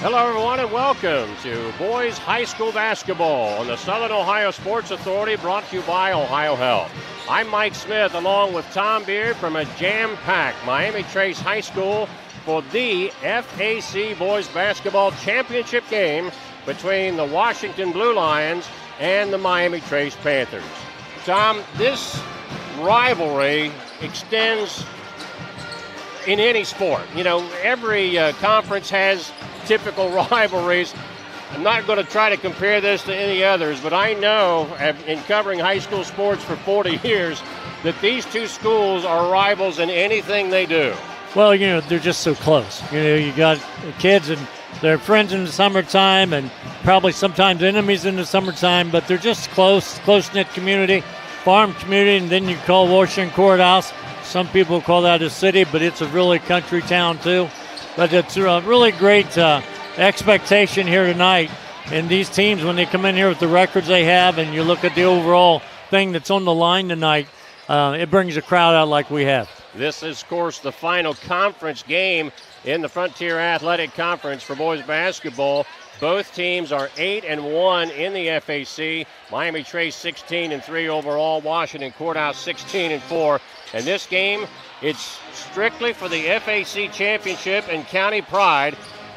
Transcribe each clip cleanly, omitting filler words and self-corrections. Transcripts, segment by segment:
Hello, everyone, and welcome to boys high school basketball on the Southern Ohio Sports Authority, brought to you by OhioHealth. I'm Mike Smith, along with Tom Beard from a jam-packed Miami Trace High School for the FAC Boys Basketball Championship game between the Washington Blue Lions and the Miami Trace Panthers. Tom, this rivalry extends in any sport. You know, every conference has typical rivalries. I'm not going to try to compare this to any others, but I know, in covering high school sports for 40 years, that these two schools are rivals in anything they do. Well, you know, they're just so close. You know, you got kids and they're friends in the summertime and probably sometimes enemies in the summertime, but they're just close-knit community, farm community, and then you call Washington Courthouse. Some people call that a city, but it's a really country town too. But it's a really great expectation here tonight. And these teams, when they come in here with the records they have and you look at the overall thing that's on the line tonight, it brings a crowd out like we have. This is, of course, the final conference game in the Frontier Athletic Conference for boys basketball. Both teams are 8-1 in the FAC. Miami Trace 16-3 overall. Washington Courthouse 16-4. And this game, it's strictly for the FAC championship and county pride.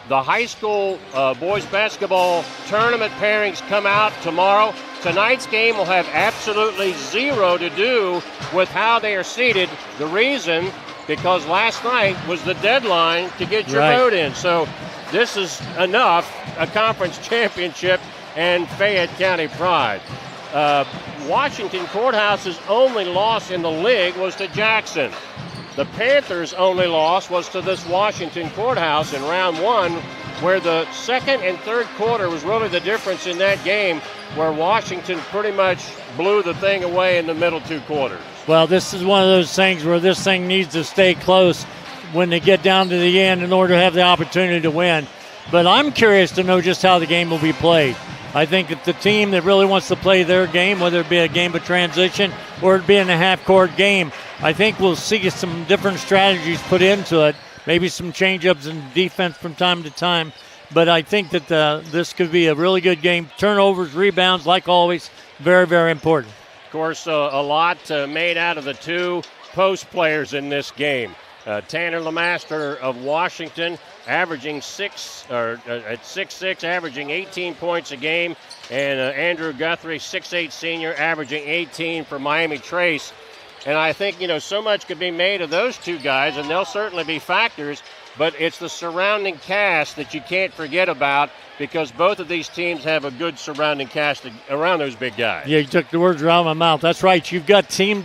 The high school boys basketball tournament pairings come out tomorrow. Tonight's game will have absolutely zero to do with how they are seated. The reason, because last night was the deadline to get your vote in. So this is enough, a conference championship and Fayette County pride. Washington Courthouse's only loss in the league was to Jackson. The Panthers' only loss was to this Washington Courthouse in round one, where the second and third quarter was really the difference in that game, where Washington pretty much blew the thing away in the middle two quarters. Well, this is one of those things where this thing needs to stay close when they get down to the end in order to have the opportunity to win. But I'm curious to know just how the game will be played. I think that the team that really wants to play their game, whether it be a game of transition or it be in a half-court game, I think we'll see some different strategies put into it, maybe some change-ups in defense from time to time. But I think that this could be a really good game. Turnovers, rebounds, like always, very, very important. Of course, a lot made out of the two post players in this game. Tanner Lemaster of Washington averaging at 6'6", averaging 18 points a game, and Andrew Guthrie, 6'8" senior, averaging 18 for Miami Trace. And I think, you know, so much could be made of those two guys, and they'll certainly be factors, but it's the surrounding cast that you can't forget about, because both of these teams have a good surrounding cast around those big guys. Yeah, you took the words out of my mouth. That's right. You've got team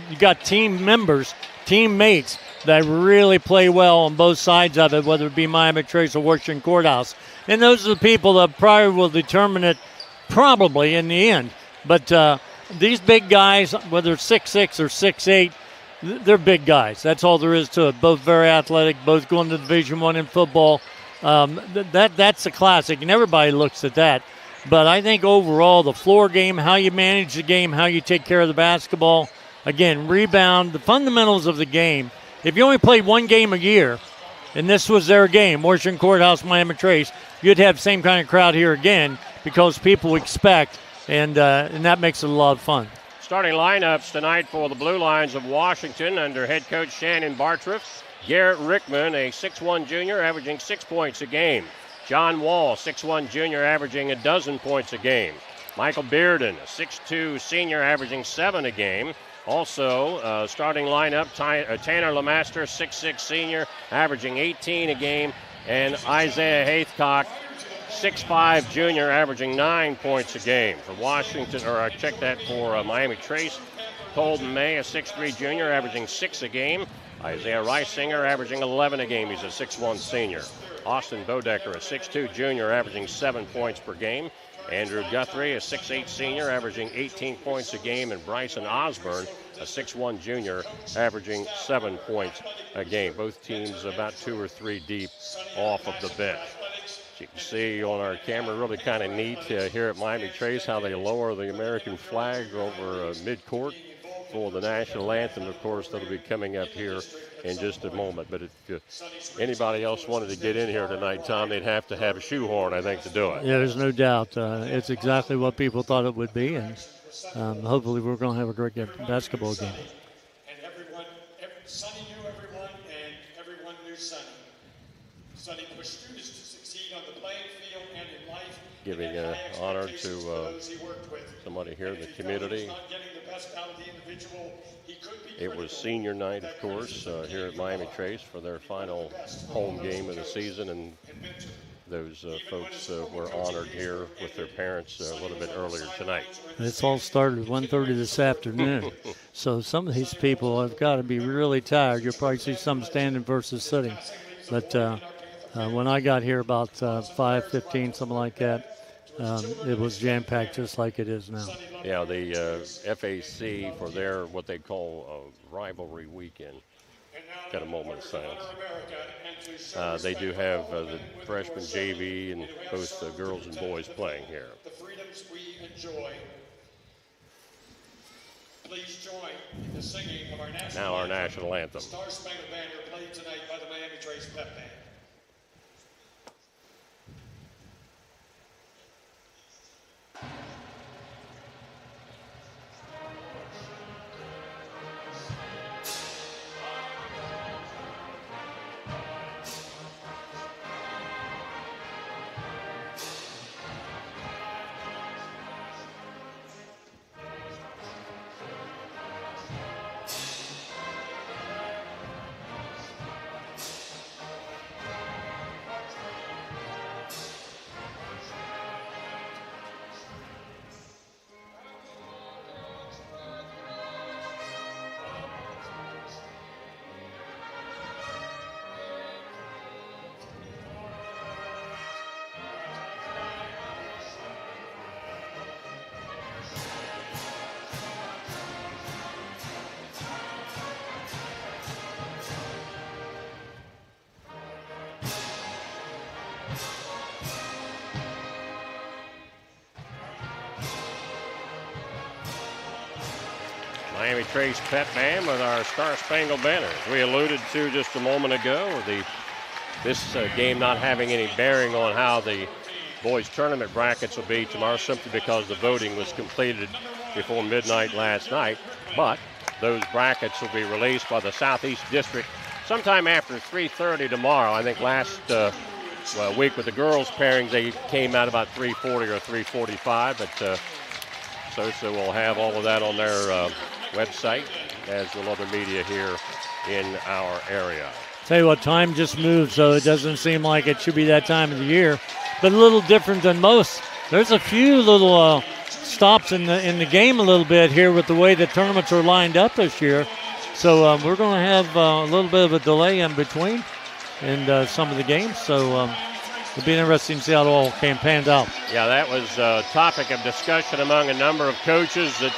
members, teammates that really play well on both sides of it, whether it be Miami Trace or Washington Courthouse. And those are the people that probably will determine it probably in the end. But these big guys, whether it's 6'6" or 6'8", they're big guys. That's all there is to it. Both very athletic, both going to Division I in football. That's a classic, and everybody looks at that. But I think overall, the floor game, how you manage the game, how you take care of the basketball, again, rebound, the fundamentals of the game. If you only played one game a year, and this was their game, Washington Courthouse, Miami Trace, you'd have the same kind of crowd here again, because people expect, and that makes it a lot of fun. Starting lineups tonight for the Blue Lions of Washington under head coach Shannon Bartriff. Garrett Rickman, a 6'1 junior, averaging 6 points a game. John Wall, 6'1 junior, averaging a dozen points a game. Michael Bearden, a 6'2 senior, averaging 7 a game. Also, starting lineup, Tanner Lemaster, 6'6 senior, averaging 18 a game. And Isaiah Haithcock, 6'5 junior, averaging 9 points a game. For Washington, or I checked that for Miami Trace. Colton May, a 6'3 junior, averaging 6 a game. Isaiah Reisinger, averaging 11 a game. He's a 6'1 senior. Austin Bodecker, a 6'2 junior, averaging 7 points per game. Andrew Guthrie, a 6'8 senior, averaging 18 points a game. And Bryson Osborne, a 6'1 junior, averaging 7 points a game. Both teams about 2 or 3 deep off of the bench. As you can see on our camera, really kind of neat here at Miami Trace how they lower the American flag over midcourt for the national anthem. Of course, that'll be coming up here in just a moment. But if anybody else wanted to get in here tonight, Tom, they'd have to have a shoehorn, I think, to do it. Yeah, there's no doubt. It's exactly what people thought it would be, and hopefully we're going to have a great basketball game. And Sonny knew everyone, and everyone knew Sonny. Sonny pushed students to succeed on the playing field and in life. Giving honor to somebody here in the community. It was senior night, of course, here at Miami Trace for their final home game of the season, and those folks were honored here with their parents a little bit earlier tonight. It's all started at 1:30 this afternoon. So some of these people have got to be really tired. You'll probably see some standing versus sitting. But when I got here about 5:15, something like that, it was jam-packed just like it is now. Yeah, the FAC for their what they call a rivalry weekend. Got a moment of silence. They do have the freshman JV and both girls and boys playing here. The freedoms we enjoy. Please join in the singing of our national now our national anthem. The Star Spangled Banner played tonight by the Miami Trace Pep Band. Miami Trace Pep Band with our Star Spangled Banner. We alluded to just a moment ago this game not having any bearing on how the boys tournament brackets will be tomorrow, simply because the voting was completed before midnight last night. But those brackets will be released by the Southeast District sometime after 3:30 tomorrow. I think last week with the girls pairings, they came out about 3:40 or 3:45, but SOSA will have all of that on their website, as will other media here in our area. Tell you what, time just moves, so it doesn't seem like it should be that time of the year, but a little different than most. There's a few little stops in the game a little bit here with the way the tournaments are lined up this year. So we're going to have a little bit of a delay in between in some of the games. So it'll be interesting to see how it all panned out. Yeah, that was a topic of discussion among a number of coaches that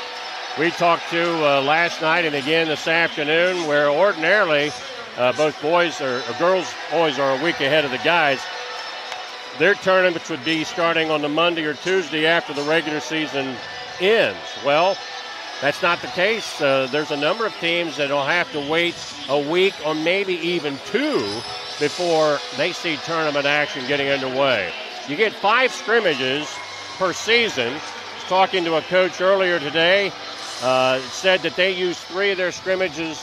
we talked to last night and again this afternoon, where ordinarily both boys or girls always are a week ahead of the guys. Their tournaments would be starting on the Monday or Tuesday after the regular season ends. Well, that's not the case. There's a number of teams that will have to wait a week or maybe even two before they see tournament action getting underway. You get 5 scrimmages per season. I was talking to a coach earlier today, said that they used 3 of their scrimmages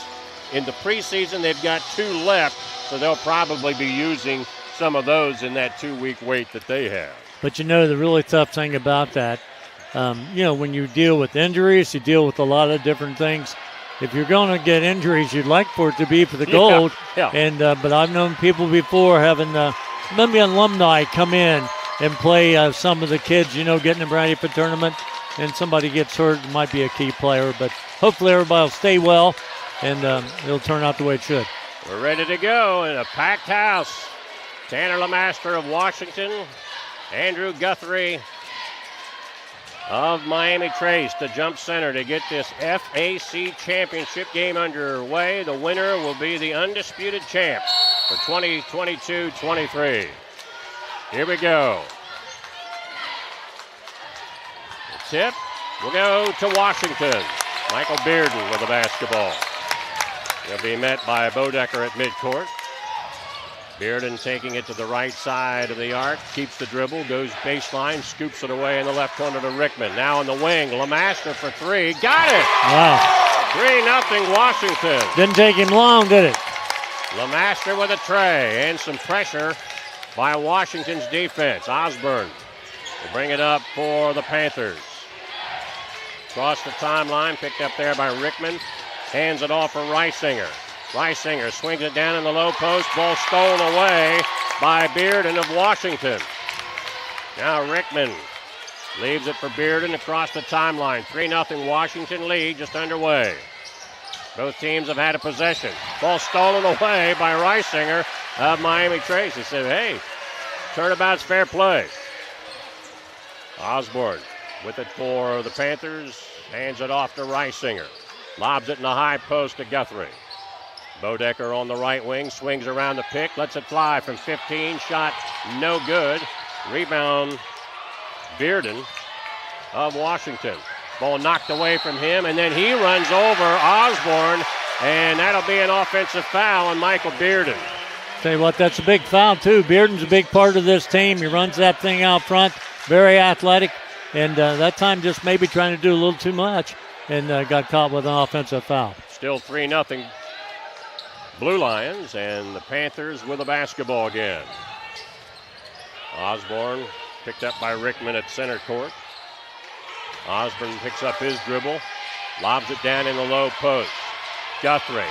in the preseason. They've got 2 left, so they'll probably be using some of those in that 2-week wait that they have. But the really tough thing about that, when you deal with injuries, you deal with a lot of different things. If you're going to get injuries, you'd like for it to be for the gold. Yeah. But I've known people before having maybe alumni come in and play some of the kids, getting them ready for tournament, and somebody gets hurt, it might be a key player. But hopefully everybody will stay well, and it'll turn out the way it should. We're ready to go in a packed house. Tanner Lemaster of Washington, Andrew Guthrie of Miami Trace, the jump center to get this FAC championship game underway. The winner will be the undisputed champ for 2022-23. Here we go. The tip will go to Washington. Michael Bearden with the basketball. He'll be met by Bodecker at midcourt. Bearden taking it to the right side of the arc, keeps the dribble, goes baseline, scoops it away in the left corner to Rickman. Now in the wing, Lemaster for three. Got it! Wow. 3-0 Washington. Didn't take him long, did it? Lemaster with a tray and some pressure by Washington's defense. Osborne will bring it up for the Panthers. Across the timeline, picked up there by Rickman. Hands it off for Reisinger. Reisinger swings it down in the low post. Ball stolen away by Bearden of Washington. Now Rickman leaves it for Bearden across the timeline. 3-0 Washington lead just underway. Both teams have had a possession. Ball stolen away by Reisinger of Miami Trace. He said, hey, turnabout's fair play. Osborne with it for the Panthers. Hands it off to Reisinger. Lobs it in the high post to Guthrie. Bodecker on the right wing, swings around the pick, lets it fly from 15, shot no good. Rebound, Bearden of Washington. Ball knocked away from him, and then he runs over Osborne, and that'll be an offensive foul on Michael Bearden. Tell you what, that's a big foul, too. Bearden's a big part of this team. He runs that thing out front, very athletic, and that time just maybe trying to do a little too much, and got caught with an offensive foul. Still 3-0 Blue Lions, and the Panthers with a basketball again. Osborne picked up by Rickman at center court. Osborne picks up his dribble, lobs it down in the low post. Guthrie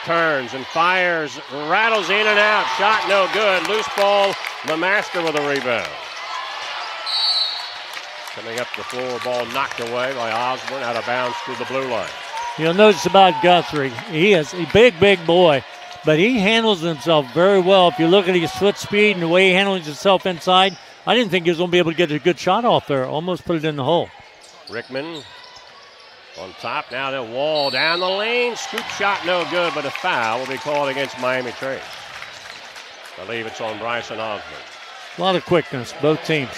turns and fires, rattles in and out. Shot no good. Loose ball, Lemaster with a rebound. Coming up the floor, ball knocked away by Osborne, out of bounds to the blue line. You'll notice about Guthrie, he is a big boy, but he handles himself very well. If you look at his foot speed and the way he handles himself inside, I didn't think he was going to be able to get a good shot off there. Almost put it in the hole. Rickman on top. Now the Wall down the lane. Scoop shot no good, but a foul will be called against Miami Trace. I believe it's on Bryson Osborne. A lot of quickness, both teams.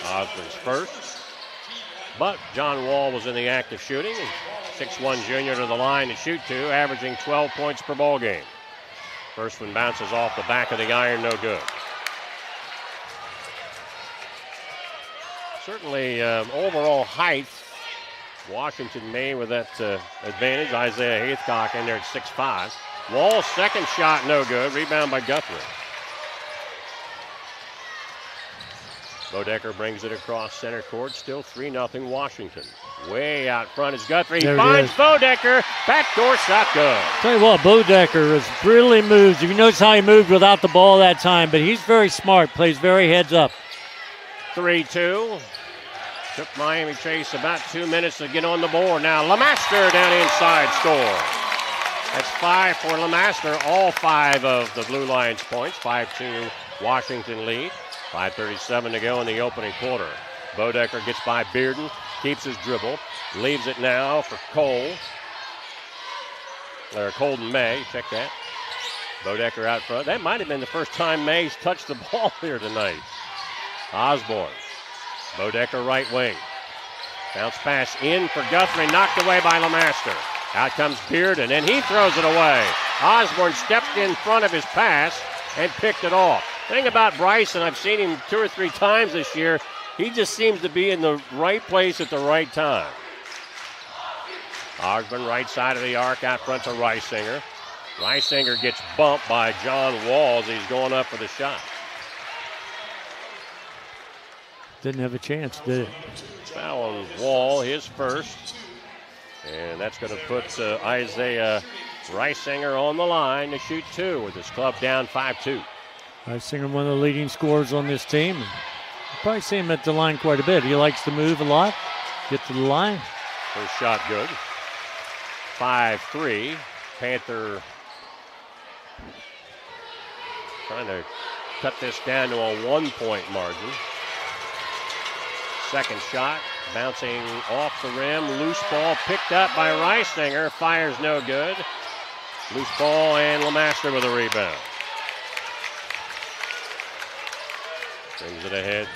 Osborne's first, but John Wall was in the act of shooting. 6'1" junior to the line to shoot two, averaging 12 points per ball game. First one bounces off the back of the iron, no good. Certainly overall height, Washington made with that advantage. Isaiah Haithcock in there at 6'5". Wall's second shot no good, rebound by Guthrie. Bodecker brings it across center court, still 3-0 Washington. Way out front is Guthrie. He finds Bodecker. Backdoor shot good. Tell you what, Bodecker is really moves. If you notice how he moved without the ball that time, but he's very smart, plays very heads up. 3-2. Took Miami Trace about 2 minutes to get on the board. Now Lemaster down inside score. That's 5 for Lemaster, all 5 of the Blue Lions points. 5-2 Washington lead. 5:37 to go in the opening quarter. Bodecker gets by Bearden, keeps his dribble, leaves it now for Cole. Or Colton May, check that. Bodecker out front. That might have been the first time May's touched the ball here tonight. Osborne. Bodecker right wing. Bounce pass in for Guthrie, knocked away by Lemaster. Out comes Bearden, and he throws it away. Osborne stepped in front of his pass and picked it off. The thing about Bryson, I've seen him 2 or 3 times this year, he just seems to be in the right place at the right time. Osborne right side of the arc out front to Reisinger. Reisinger gets bumped by John Wall as he's going up for the shot. Didn't have a chance, did it? Foul on Wall, his first. And that's going to put Isaiah Reisinger on the line to shoot 2 with his club down 5-2. Reisinger, one of the leading scorers on this team. You probably see him at the line quite a bit. He likes to move a lot, get to the line. First shot good. 5-3. Panther trying to cut this down to a 1-point margin. Second shot, bouncing off the rim. Loose ball picked up by Reisinger. Fires no good. Loose ball and Lemaster with a rebound. Brings it ahead.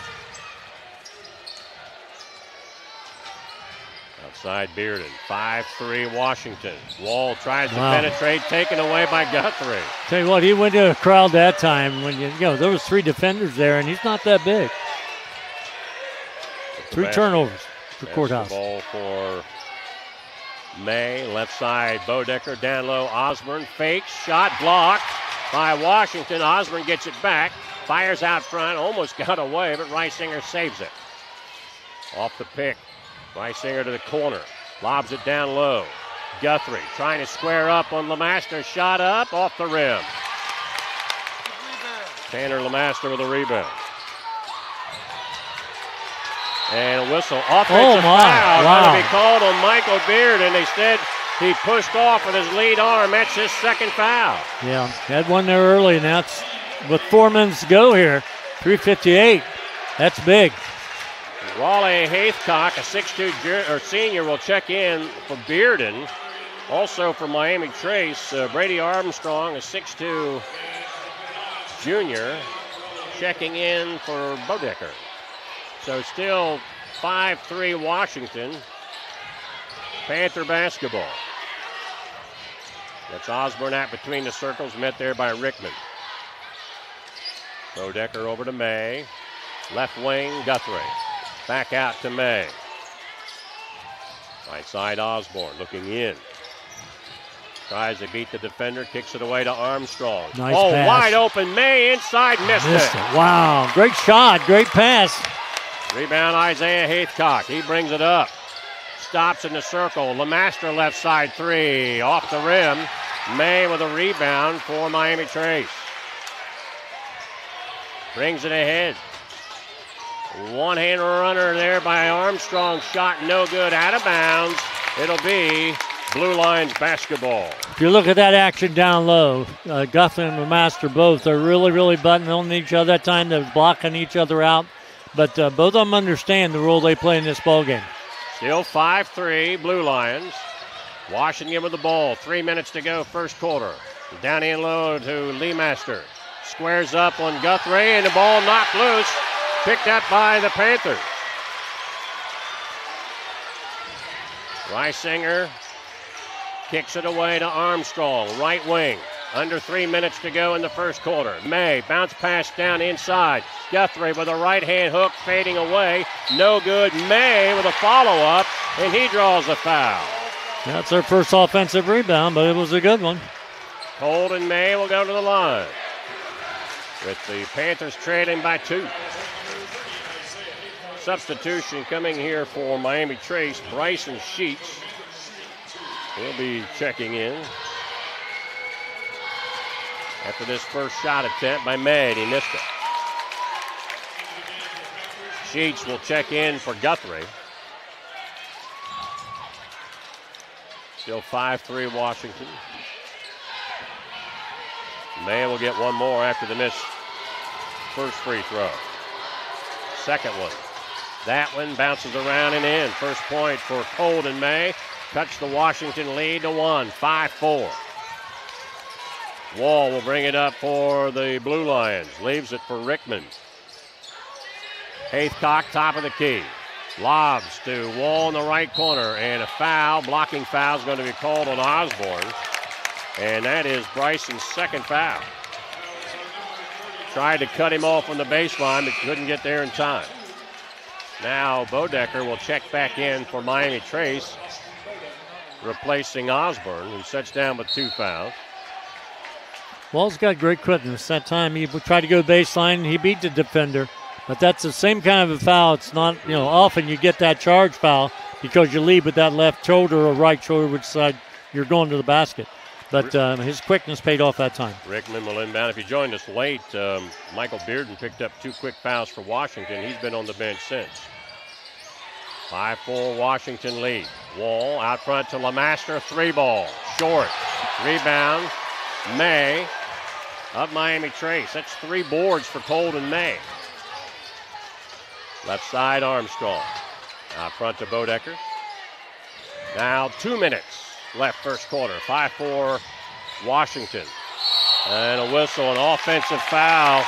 Outside Bearden, 5-3 Washington. Wall tries to penetrate, taken away by Guthrie. Tell you what, he went to a crowd that time when there was 3 defenders there, and he's not that big. 3 turnovers for Courthouse. Ball for May, left side Bodecker, down low Osborne, fakes, shot blocked by Washington. Osborne gets it back, fires out front, almost got away, but Reisinger saves it. Off the pick, Reisinger to the corner, lobs it down low. Guthrie trying to square up on Lemaster, shot up, off the rim. Tanner Lemaster with a rebound. And a whistle, offensive foul, going to be called on Michael Beard, and instead he pushed off with his lead arm. That's his second foul. Yeah, had one there early, and that's with 4 minutes to go here. 3:58. That's big. Raleigh Haithcock, a 6'2" senior, will check in for Bearden. Also for Miami Trace, Brady Armstrong, a 6'2" junior, checking in for Bodecker. So still 5-3 Washington. Panther basketball. That's Osborne out between the circles, met there by Rickman. Bodecker over to May. Left wing, Guthrie. Back out to May. Right side Osborne looking in. Tries to beat the defender, kicks it away to Armstrong. Nice pass. Wide open, May inside, missed it. Wow, great shot, great pass. Rebound Isaiah Haithcock, he brings it up. Stops in the circle, Lemaster left side 3, off the rim. May with a rebound for Miami Trace. Brings it ahead. One-hand runner there by Armstrong, shot no good, out of bounds. It'll be Blue Lions basketball. If you look at that action down low, Guthrie and Lemaster both are really buttoning on each other that time. They're blocking each other out. But both of them understand the role they play in this ball game. Still 5-3 Blue Lions. Washington with the ball. 3 minutes to go, first quarter. Down in low to Lemaster. Squares up on Guthrie, and the ball knocked loose. Picked up by the Panthers. Reisinger kicks it away to Armstrong, right wing. Under 3 minutes to go in the first quarter. May, bounce pass down inside. Guthrie with a right-hand hook fading away. No good. May with a follow-up, and he draws a foul. That's their first offensive rebound, but it was a good one. Colt and May will go to the line, with the Panthers trailing by 2. Substitution coming here for Miami Trace. Bryson Sheets will be checking in after this first shot attempt by May. He missed it. Sheets will check in for Guthrie. Still 5-3 Washington. May will get one more after the missed first free throw. Second one. That one bounces around and in. First point for Colt and May. Cuts the Washington lead to 1, 5-4. Wall will bring it up for the Blue Lions. Leaves it for Rickman. Haithcock, top of the key. Lobs to Wall in the right corner. And a foul, blocking foul, is going to be called on Osborne. And that is Bryson's second foul. Tried to cut him off on the baseline, but couldn't get there in time. Now Bodecker will check back in for Miami Trace, replacing Osborne, who sits down with 2 fouls. Wall's got great quickness. That time he tried to go baseline, he beat the defender. But that's the same kind of a foul. It's not, often you get that charge foul because you lead with that left shoulder or right shoulder, which side you're going to the basket. But his quickness paid off that time. Rickman will inbound. If you joined us late, Michael Bearden picked up 2 quick fouls for Washington. He's been on the bench since. 5-4 Washington lead. Wall out front to Lemaster. 3-ball. Short. Rebound. May of Miami Trace. That's 3 boards for Colt and May. Left side Armstrong. Out front to Bodecker. Now 2 minutes left first quarter. 5-4 Washington. And a whistle, an offensive foul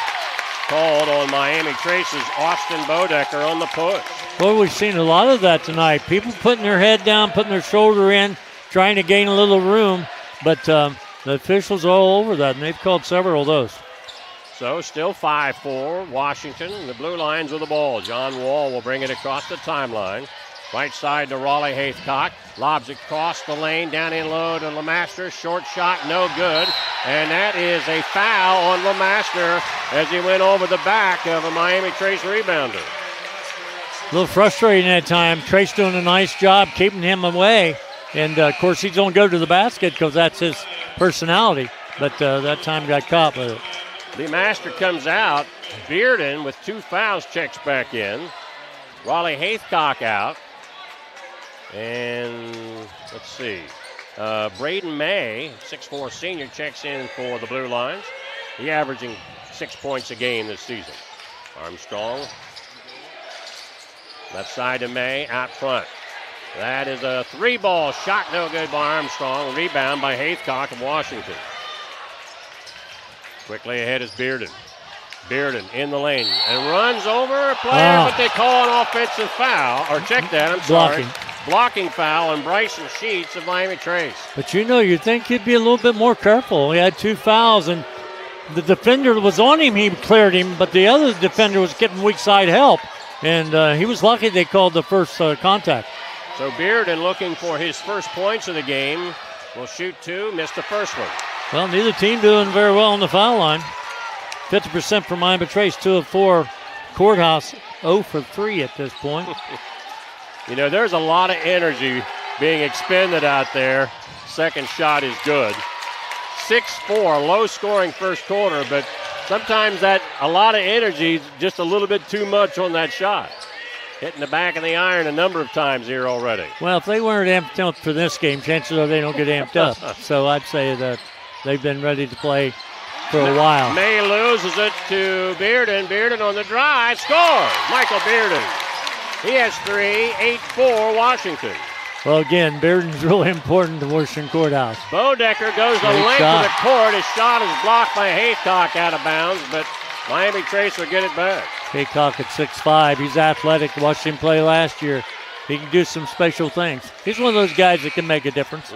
called on Miami Trace's Austin Bodecker on the push. Well, we've seen a lot of that tonight. People putting their head down, putting their shoulder in, trying to gain a little room, but the officials are all over that, and they've called several of those. So still 5-4, Washington, and the Blue Lions with the ball. John Wall will bring it across the timeline. Right side to Raleigh Haithcock. Lobs it across the lane, down in low to LeMaster. Short shot, no good. And that is a foul on LeMaster as he went over the back of a Miami Trace rebounder. A little frustrating that time. Trace doing a nice job keeping him away. And, of course, he's going to go to the basket because that's his personality. But that time got caught with it. LeMaster comes out. Bearden with 2 fouls checks back in. Raleigh Haithcock out. And let's see. Braden May, 6'4 senior, checks in for the Blue Lions. He averaging 6 points a game this season. Armstrong. Left side to May, out front. That is a 3-ball shot, no good by Armstrong. Rebound by Haithcock of Washington. Quickly ahead is Bearden. Bearden in the lane and runs over a player, but they call an offensive foul, or check that, I'm sorry. Blocking foul on Bryson Sheets of Miami Trace. But you'd think he'd be a little bit more careful. He had 2 fouls, and the defender was on him. He cleared him, but the other defender was getting weak side help, and he was lucky they called the first contact. So Bearden looking for his first points of the game. Will shoot 2, missed the first one. Well, neither team doing very well on the foul line. 50% for Miami Trace, 2 of 4. Courthouse 0 for 3 at this point. You know, there's a lot of energy being expended out there. Second shot is good. 6-4, low-scoring first quarter, but sometimes that a lot of energy is just a little bit too much on that shot. Hitting the back of the iron a number of times here already. Well, if they weren't amped up for this game, chances are they don't get amped up. So I'd say that they've been ready to play for a while. May loses it to Bearden. Bearden on the drive, scores! Michael Bearden. He has 3, 8-4 Washington. Well, again, Bearden's really important to Washington Courthouse. Bodecker goes the length of the court. His shot is blocked by Haithcock out of bounds, but Miami Trace will get it back. Haithcock at 6'5". He's athletic. Watched him play last year. He can do some special things. He's one of those guys that can make a difference.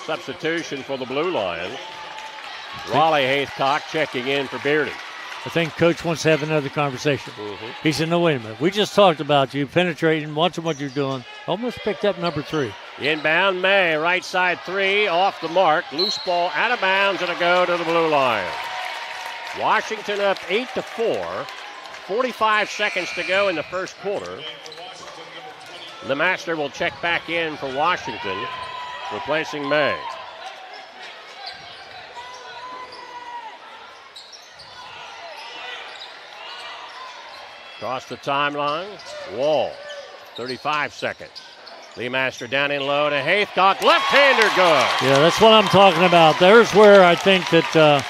Substitution for the Blue Lions. Raleigh Haithcock checking in for Bearden. I think Coach wants to have another conversation. He said, no, wait a minute. We just talked about you penetrating, watching what you're doing. Almost picked up number 3. Inbound May, right side 3, off the mark. Loose ball out of bounds and a go to the Blue Lions. Washington up 8-4. 45 seconds to go in the first quarter. LeMaster will check back in for Washington, replacing May. Across the timeline, Wall, 35 seconds. LeMaster down in low to Haithcock, left-hander good. Yeah, that's what I'm talking about. There's where I think that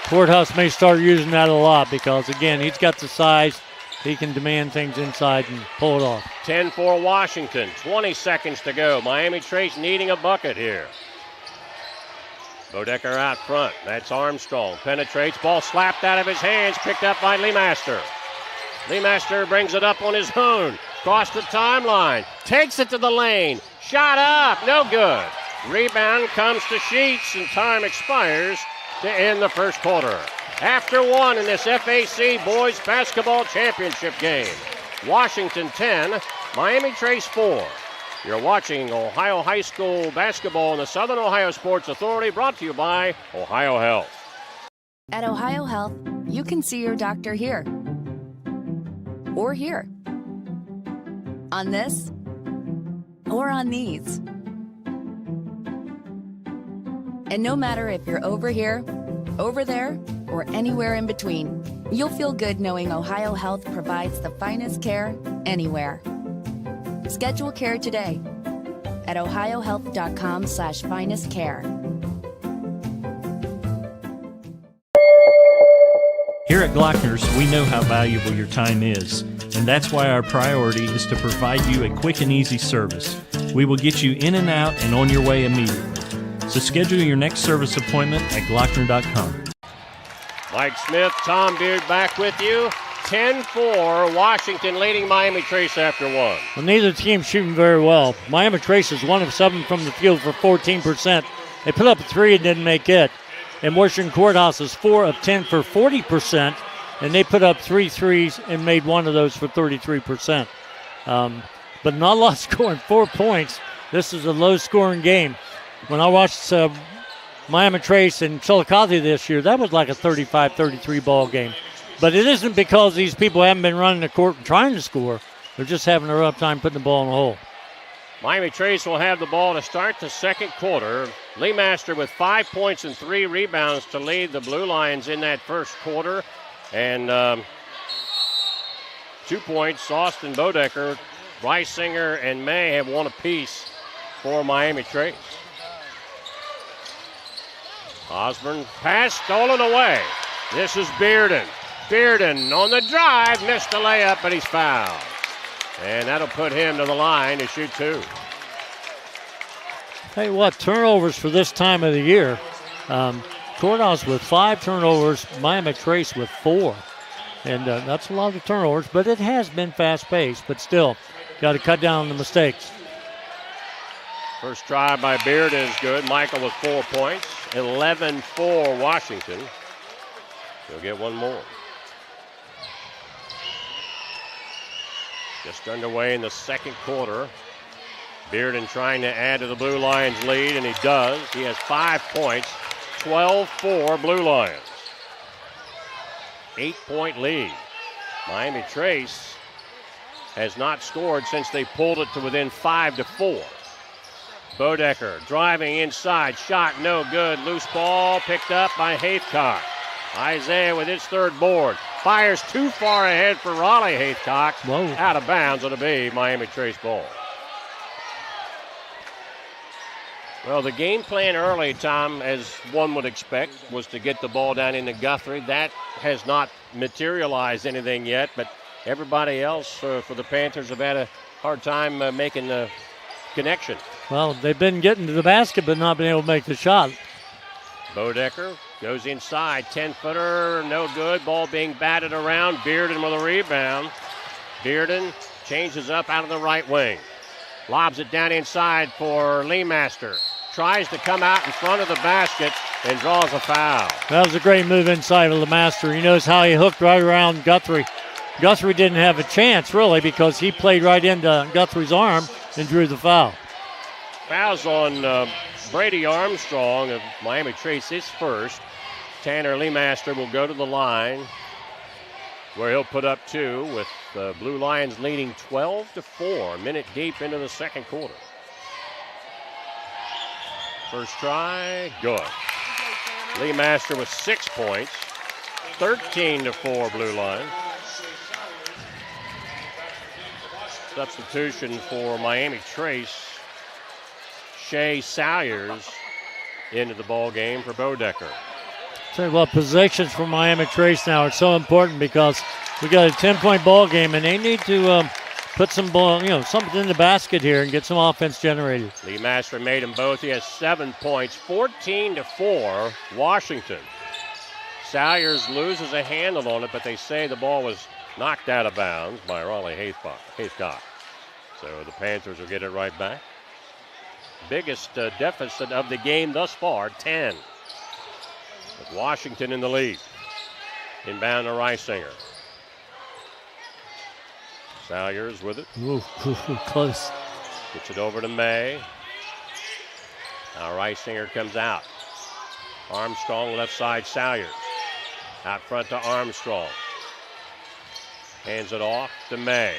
Courthouse may start using that a lot because, again, he's got the size. He can demand things inside and pull it off. 10-4 Washington, 20 seconds to go. Miami Trace needing a bucket here. Bodecker out front. That's Armstrong. Penetrates, ball slapped out of his hands, picked up by LeMaster. LeMaster brings it up on his own. Across the timeline. Takes it to the lane. Shot up. No good. Rebound comes to Sheets, and time expires to end the first quarter. After 1 in this FAC Boys Basketball Championship game. Washington 10, Miami Trace 4. You're watching Ohio High School basketball on the Southern Ohio Sports Authority, brought to you by OhioHealth. At OhioHealth, you can see your doctor here. Or here. On this. Or on these. And no matter if you're over here, over there, or anywhere in between, you'll feel good knowing OhioHealth provides the finest care anywhere. Schedule care today at ohiohealth.com/finestcare. Here at Glockner's, we know how valuable your time is, and that's why our priority is to provide you a quick and easy service. We will get you in and out and on your way immediately. So schedule your next service appointment at Glockner.com. Mike Smith, Tom Beard back with you. 10-4, Washington leading Miami Trace after one. Well, neither team shooting very well. Miami Trace is 1 of 7 from the field for 14%. They put up a 3 and didn't make it. And Washington Courthouse is 4 of 10 for 40%, and they put up 3 threes and made 1 of those for 33%. But not a lot scoring, 4 points. This is a low-scoring game. When I watched Miami Trace and Chillicothe this year, that was like a 35-33 ball game. But it isn't because these people haven't been running the court and trying to score. They're just having a rough time putting the ball in the hole. Miami Trace will have the ball to start the second quarter. Lee Master with 5 points and 3 rebounds to lead the Blue Lions in that first quarter. And 2 points, Austin Bodecker, Reisinger, and May have 1 apiece for Miami Trace. Osborne pass stolen away. This is Bearden. Bearden on the drive, missed the layup, but he's fouled. And that'll put him to the line to shoot 2. Tell you what, turnovers for this time of the year. Courthouse with 5 turnovers, Miami Trace with 4. And that's a lot of turnovers, but it has been fast-paced. But still, got to cut down on the mistakes. First try by Bearden is good. Michael with 4 points. 11-4 Washington. He'll get 1 more. Just underway in the second quarter. Bearden trying to add to the Blue Lions lead, and he does. He has 5 points. 12-4 Blue Lions. 8-point lead. Miami Trace has not scored since they pulled it to within 5-4. Bodecker driving inside, shot no good. Loose ball picked up by Haithcock. Isaiah with his 3rd board. Fires too far ahead for Raleigh Haithcock. Whoa. Out of bounds. It'll be Miami Trace ball. Well, the game plan early, Tom, as one would expect, was to get the ball down into Guthrie. That has not materialized anything yet, but everybody else for the Panthers have had a hard time making the connection. Well, they've been getting to the basket but not been able to make the shot. Bodecker goes inside, 10-footer, no good. Ball being batted around. Bearden with a rebound. Bearden changes up out of the right wing. Lobs it down inside for Lee Master. Tries to come out in front of the basket and draws a foul. That was a great move inside of LeMaster. He knows how he hooked right around Guthrie. Guthrie didn't have a chance, really, because he played right into Guthrie's arm and drew the foul. Fouls on Brady Armstrong of Miami Trace, his first. Tanner Lee Master will go to the line where he'll put up 2 with the Blue Lions leading 12-4, a minute deep into the second quarter. First try, good. Lee Master with 6 points, 13-4 Blue Lions. Substitution for Miami Trace, Shea Salyers into the ball game for Bodecker. Tell you what, possessions for Miami Trace now are so important because we got a 10-point ball game and they need to put some ball, something in the basket here and get some offense generated. Lee Master made them both. He has 7 points, 14-4 Washington. Salyers loses a handle on it, but they say the ball was knocked out of bounds by Raleigh Haithcock. So the Panthers will get it right back. Biggest deficit of the game thus far, 10. With Washington in the lead. Inbound to Reisinger. Salyers with it. Ooh, close. Gets it over to May. Now Reisinger comes out. Armstrong left side, Salyers. Out front to Armstrong. Hands it off to May.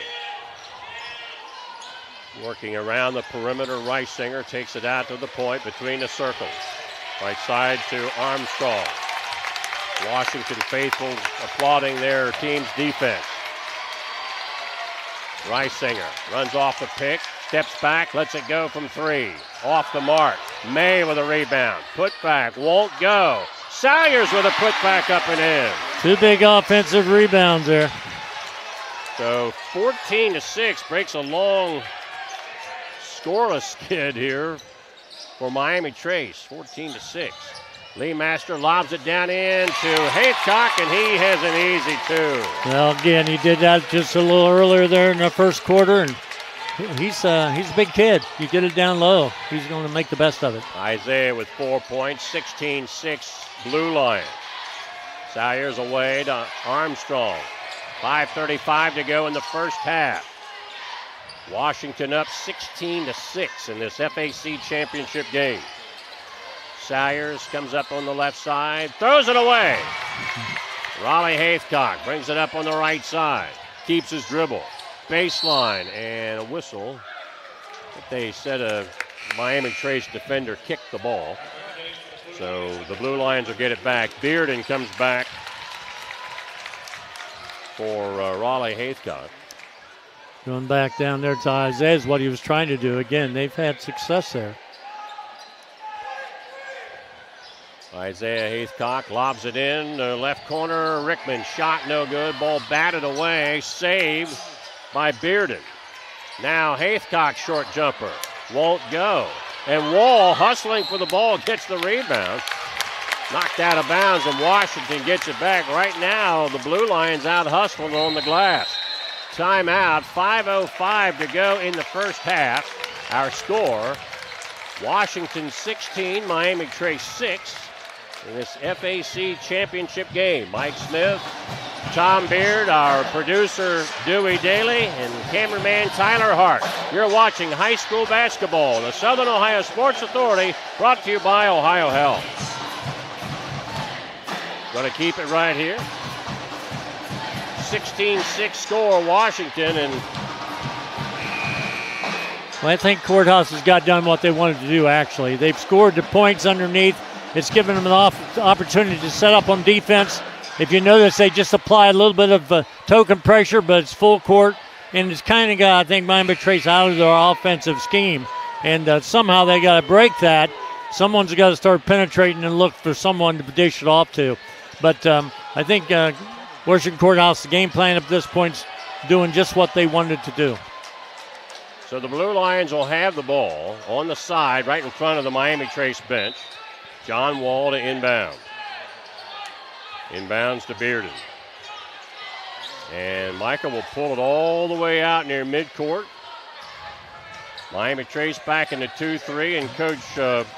Working around the perimeter, Reisinger takes it out to the point between the circles. Right side to Armstrong. Washington faithful applauding their team's defense. Reisinger runs off the pick, steps back, lets it go from 3. Off the mark. May with a rebound. Put back, won't go. Salyers with a put back up and in. 2 big offensive rebounds there. So 14-6 breaks a long scoreless skid here for Miami Trace. 14-6. Lee Master lobs it down into Haycock, and he has an easy two. Well, again, he did that just a little earlier there in the first quarter, and he's a big kid. You get it down low, he's going to make the best of it. Isaiah with 4 points, 16-6 Blue Lions. Salyers away to Armstrong. 5:35 to go in the first half. Washington up 16-6 in this FAC championship game. Salyers comes up on the left side, throws it away. Raleigh Haycock brings it up on the right side, keeps his dribble. Baseline and a whistle. They said a Miami Trace defender kicked the ball. So the Blue Lions will get it back. Bearden comes back for Raleigh Haycock. Going back down there to Isaiah is what he was trying to do. Again, they've had success there. Isaiah Haycock lobs it in. Left corner, Rickman shot no good. Ball batted away. Saved by Bearden. Now Haycock short jumper. Won't go. And Wall hustling for the ball gets the rebound. Knocked out of bounds, and Washington gets it back. Right now, the Blue Lions out hustling on the glass. Timeout, 5:05 to go in the first half. Our score, Washington 16, Miami Trace 6 in this FAC championship game. Mike Smith, Tom Beard, our producer Dewey Daly, and cameraman Tyler Hart. You're watching high school basketball, the Southern Ohio Sports Authority, brought to you by OhioHealth. Going to keep it right here. 16-6 score, Washington, and well, I think Courthouse has got done what they wanted to do, actually. They've scored the points underneath. It's given them an opportunity to set up on defense. If you notice, they just apply a little bit of token pressure, but it's full court, and it's kind of got, I think, Miami Trace out of their offensive scheme, and somehow they got to break that. Someone's got to start penetrating and look for someone to dish it off to. But I think Washington Courthouse, the game plan at this point, is doing just what they wanted to do. So the Blue Lions will have the ball on the side right in front of the Miami Trace bench. John Wall to inbound. Inbounds to Bearden. And Micah will pull it all the way out near midcourt. Miami Trace back in the 2-3, and Coach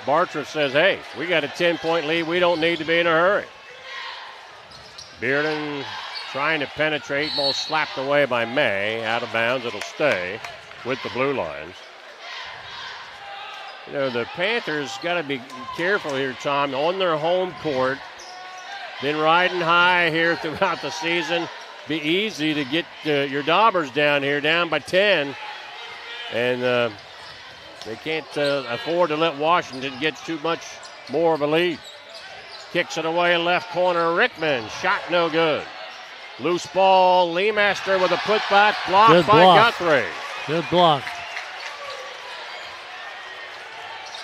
Bartriff says, hey, we got a 10-point lead. We don't need to be in a hurry. Bearden trying to penetrate. Ball slapped away by May. Out of bounds. It'll stay with the Blue Lions. You know, the Panthers got to be careful here, Tom. On their home court, been riding high here throughout the season. Be easy to get your Daubers down here, down by 10. And they can't afford to let Washington get too much more of a lead. Kicks it away left corner. Rickman, shot no good. Loose ball. Lee Master with a putback, blocked by Guthrie. Good block.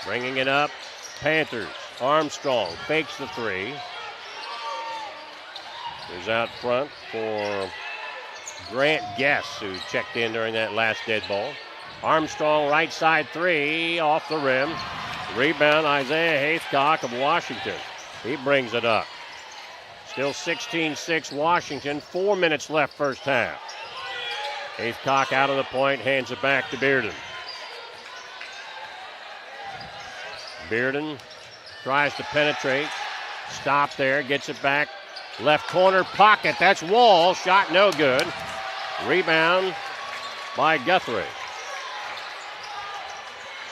Bringing it up, Panthers. Armstrong fakes the three. Is out front for Grant Guess, who checked in during that last dead ball. Armstrong right side three off the rim. Rebound Isaiah Haycock of Washington. He brings it up. Still 16-6 Washington. 4 minutes left first half. Haycock out of the point, hands it back to Bearden. Bearden tries to penetrate. Stop there, gets it back. Left corner pocket, that's Wall. Shot no good. Rebound by Guthrie.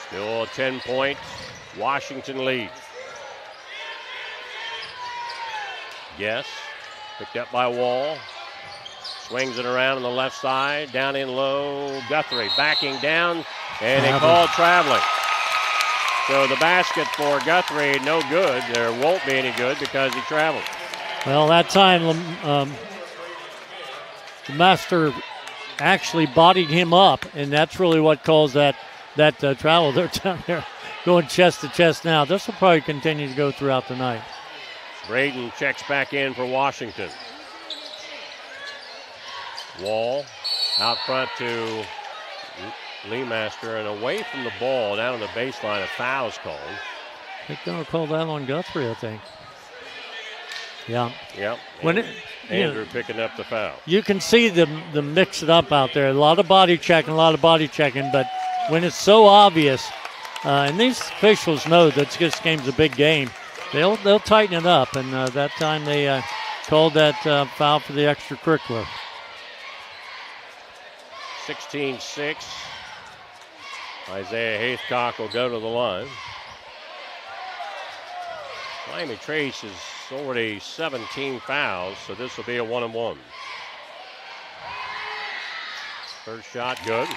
Still a 10-point Washington lead. Guess, picked up by Wall. Swings it around on the left side, down in low. Guthrie backing down, and they call traveling. So the basket for Guthrie, no good. There won't be any good because he traveled. Well, that time, the Master actually bodied him up, and that's really what caused that travel. They're down there going chest to chest now. This will probably continue to go throughout the night. Braden checks back in for Washington. Wall out front to Lee Master, and away from the ball down on the baseline. A foul is called. They're going to call that on Guthrie, I think. Yeah. Yep. When Andrew picking up the foul. You can see the mix it up out there. A lot of body checking, but when it's so obvious, and these officials know that this game's a big game, they'll tighten it up. And that time they called that foul for the extracurricular. 16-6. Isaiah Haythcock will go to the line. Miami Trace has already 17 fouls, so this will be a 1-and-1. First shot, good.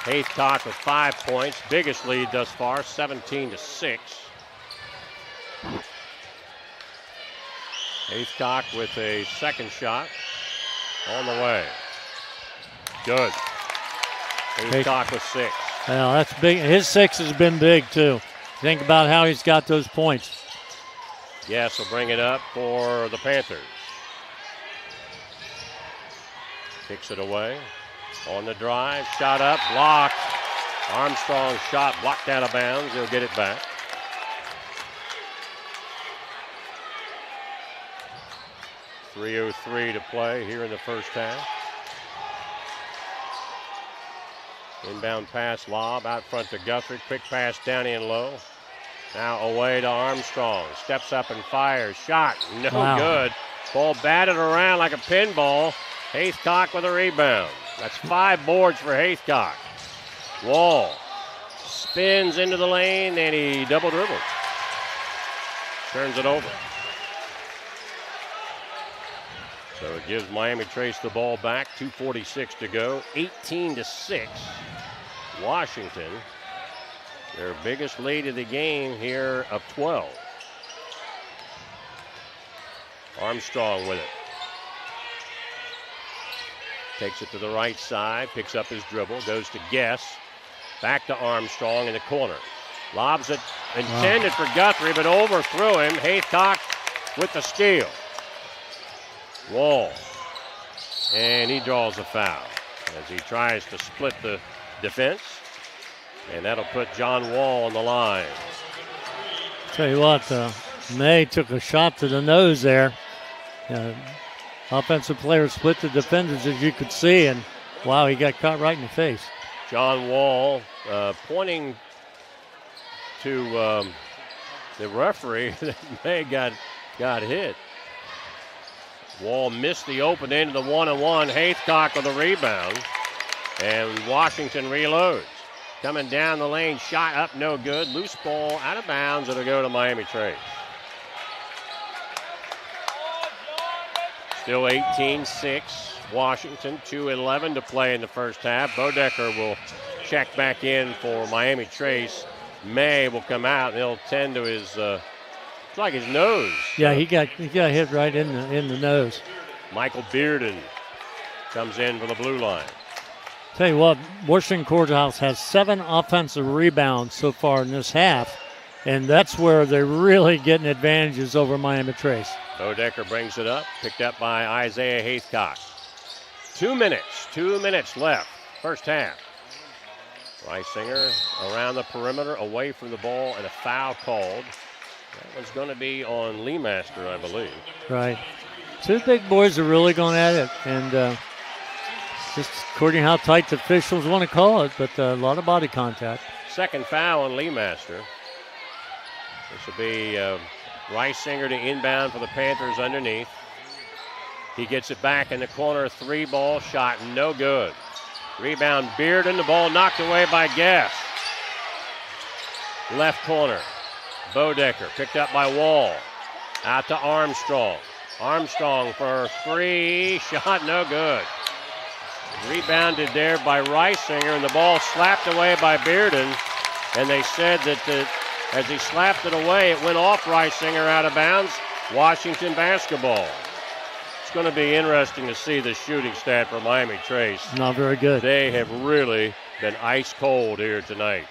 Haythcock with 5 points, biggest lead thus far, 17-6. Haythcock with a second shot on the way. Good. Haythcock with 6. Well, that's big. His 6 has been big, too. Think about how he's got those points. Yes, will bring it up for the Panthers. Kicks it away. On the drive, shot up, blocked. Armstrong's shot blocked out of bounds. He'll get it back. .303 to play here in the first half. Inbound pass, lob out front to Guthrie. Quick pass down in low. Now away to Armstrong. Steps up and fires. Shot. No good. Ball batted around like a pinball. Haythcock with a rebound. That's 5 boards for Haythcock. Wall spins into the lane and he double dribbles. Turns it over. So it gives Miami Trace the ball back. 2:46 to go. 18-6. Washington, their biggest lead of the game here of 12. Armstrong with it. Takes it to the right side, picks up his dribble, goes to Guess. Back to Armstrong in the corner. Lobs it, intended for Guthrie, but overthrew him. Haythcock with the steal. Wall. And he draws a foul as he tries to split the defense. And that'll put John Wall on the line. Tell you what, May took a shot to the nose there. Offensive player split the defenders, as you could see, and wow, he got caught right in the face. John Wall pointing to the referee that May got hit. Wall missed the open end of the 1-on-1. Haythcock with a rebound. And Washington reloads. Coming down the lane, shot up, no good. Loose ball out of bounds. It'll go to Miami Trace. Still 18-6. Washington, 2:11 to play in the first half. Bodecker will check back in for Miami Trace. May will come out and he'll tend to his it's like his nose. Yeah, he got hit right in the nose. Michael Bearden comes in for the blue line. Tell you what, Washington Courthouse has 7 offensive rebounds so far in this half, and that's where they're really getting advantages over Miami Trace. Bodecker brings it up, picked up by Isaiah Haythcock. 2 minutes left, first half. Reisinger around the perimeter, away from the ball, and a foul called. That one's going to be on Leemaster, I believe. Right. 2 big boys are really going at it, and just according to how tight the officials want to call it, but a lot of body contact. Second foul on Leemaster. This will be Reisinger to inbound for the Panthers underneath. He gets it back in the corner, 3-ball shot, no good. Rebound Bearden, the ball knocked away by Guess. Left corner, Bodecker, picked up by Wall. Out to Armstrong. Armstrong for 3, shot no good. Rebounded there by Reisinger, and the ball slapped away by Bearden. And they said that as he slapped it away, it went off Reisinger out of bounds. Washington basketball. It's going to be interesting to see the shooting stat for Miami Trace. Not very good. They have really been ice cold here tonight.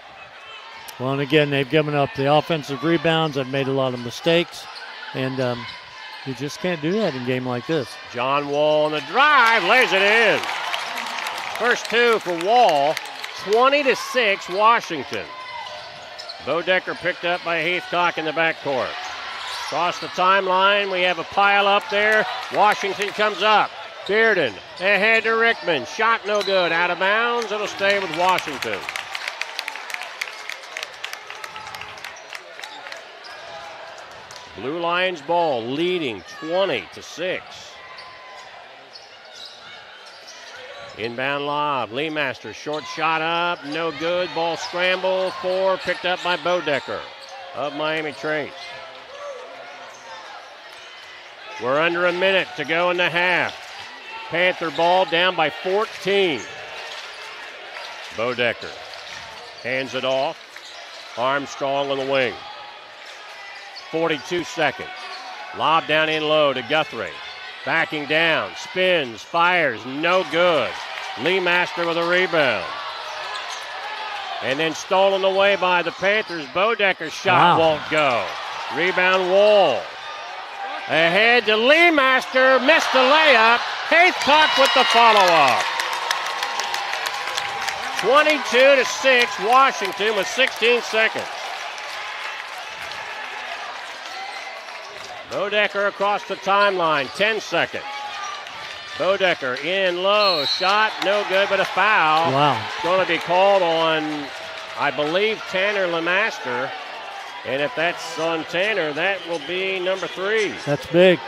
Well, and again, they've given up the offensive rebounds. They've made a lot of mistakes. And you just can't do that in a game like this. John Wall on the drive, lays it in. First 2 for Wall, 20-6 Washington. Bodecker picked up by Haythcock in the backcourt. Across the timeline, we have a pile up there. Washington comes up. Bearden ahead to Rickman. Shot no good. Out of bounds. It'll stay with Washington. Blue Lions ball leading 20-6. Inbound lob. Lee Master. Short shot up. No good. Ball scramble. 4 picked up by Bodecker of Miami Trace. We're under a minute to go in the half. Panther ball down by 14. Bodecker hands it off. Armstrong on the wing. 42 seconds. Lob down in low to Guthrie. Backing down, spins, fires, no good. Lee Master with a rebound. And then stolen away by the Panthers. Bodecker's shot won't go. Rebound Wall. Ahead to Lee Master, missed the layup. Haythcock with the follow-up. 22-6, Washington with 16 seconds. Bodecker across the timeline, 10 seconds. Bodecker in low, shot, no good, but a foul. Wow. Going to be called on, I believe, Tanner LeMaster. And if that's on Tanner, that will be number 3. That's big.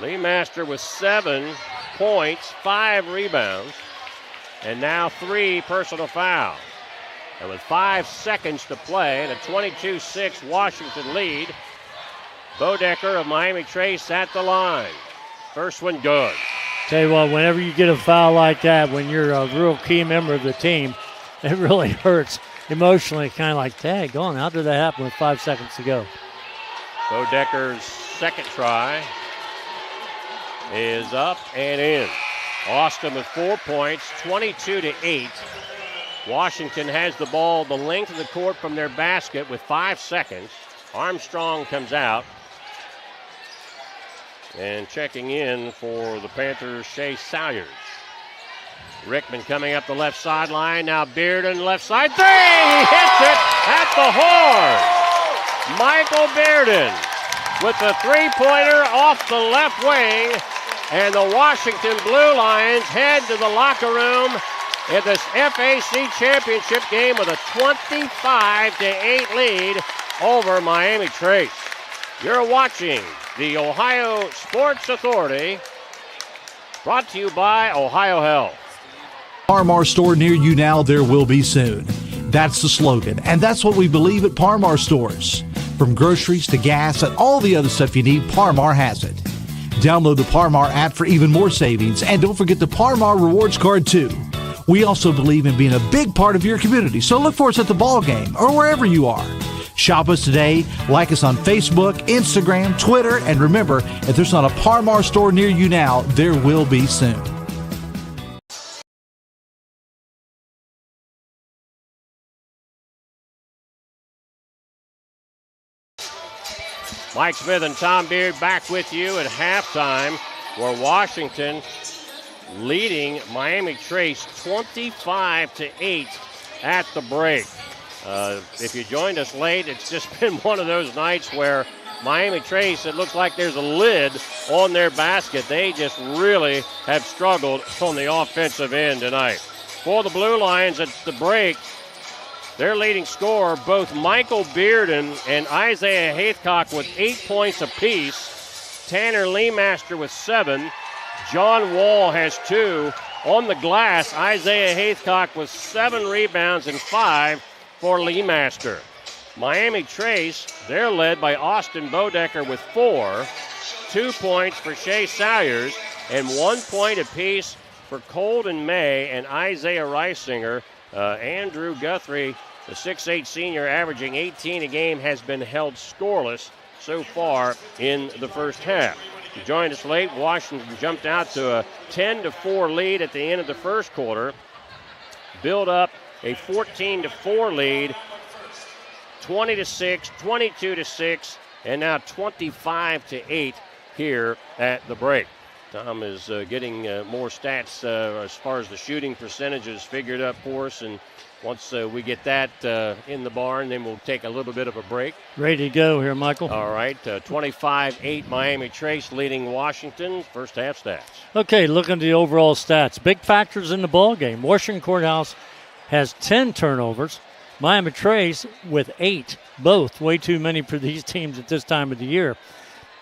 Lee Master with 7 points, 5 rebounds, and now 3 personal fouls. And with 5 seconds to play and a 22-6 Washington lead, Bodecker of Miami Trace at the line. First one good. Tell you what, whenever you get a foul like that, when you're a real key member of the team, it really hurts emotionally. Kind of like, dang, how did that happen with 5 seconds to go? Bodecker's second try is up and in. Austin with 4 points, 22-8. Washington has the ball the length of the court from their basket with 5 seconds. Armstrong comes out. And checking in for the Panthers, Shea Salyers. Rickman coming up the left sideline. Now Bearden left side. 3! He hits it at the horn. Michael Bearden with the three-pointer off the left wing. And the Washington Blue Lions head to the locker room in this FAC championship game with a 25-8 lead over Miami Trace. You're watching the Ohio Sports Authority, brought to you by OhioHealth. Parmar store near you now, there will be soon. That's the slogan, and that's what we believe at Parmar stores. From groceries to gas and all the other stuff you need, Parmar has it. Download the Parmar app for even more savings, and don't forget the Parmar Rewards Card too. We also believe in being a big part of your community, so look for us at the ball game or wherever you are. Shop us today, like us on Facebook, Instagram, Twitter, and remember, if there's not a Parmar store near you now, there will be soon. Mike Smith and Tom Beard back with you at halftime, where Washington leading Miami Trace 25-8 at the break. If you joined us late, it's just been one of those nights where Miami Trace, it looks like there's a lid on their basket. They just really have struggled on the offensive end tonight. For the Blue Lions at the break, their leading scorer, both Michael Bearden and Isaiah Haythcock with 8 points apiece. Tanner Lee Master with 7. John Wall has 2. On the glass, Isaiah Haythcock with 7 rebounds and 5 for Lee Master. Miami Trace, they're led by Austin Bodecker with 4. 2 points for Shea Salyers and 1 point apiece for Colden May and Isaiah Reisinger. Andrew Guthrie, the 6'8 senior averaging 18 a game, has been held scoreless so far in the first half. You joined us late. Washington jumped out to a 10-4 lead at the end of the first quarter. Build up a 14-4 lead, 20-6, 22-6, and now 25-8 here at the break. Tom is getting more stats as far as the shooting percentages figured up for us, and once we get that in the barn, then we'll take a little bit of a break. Ready to go here, Michael. All right, 25-8 Miami Trace leading Washington. First half stats. Okay, looking at the overall stats. Big factors in the ball game. Washington Courthouse has 10 turnovers. Miami Trace with 8, both way too many for these teams at this time of the year.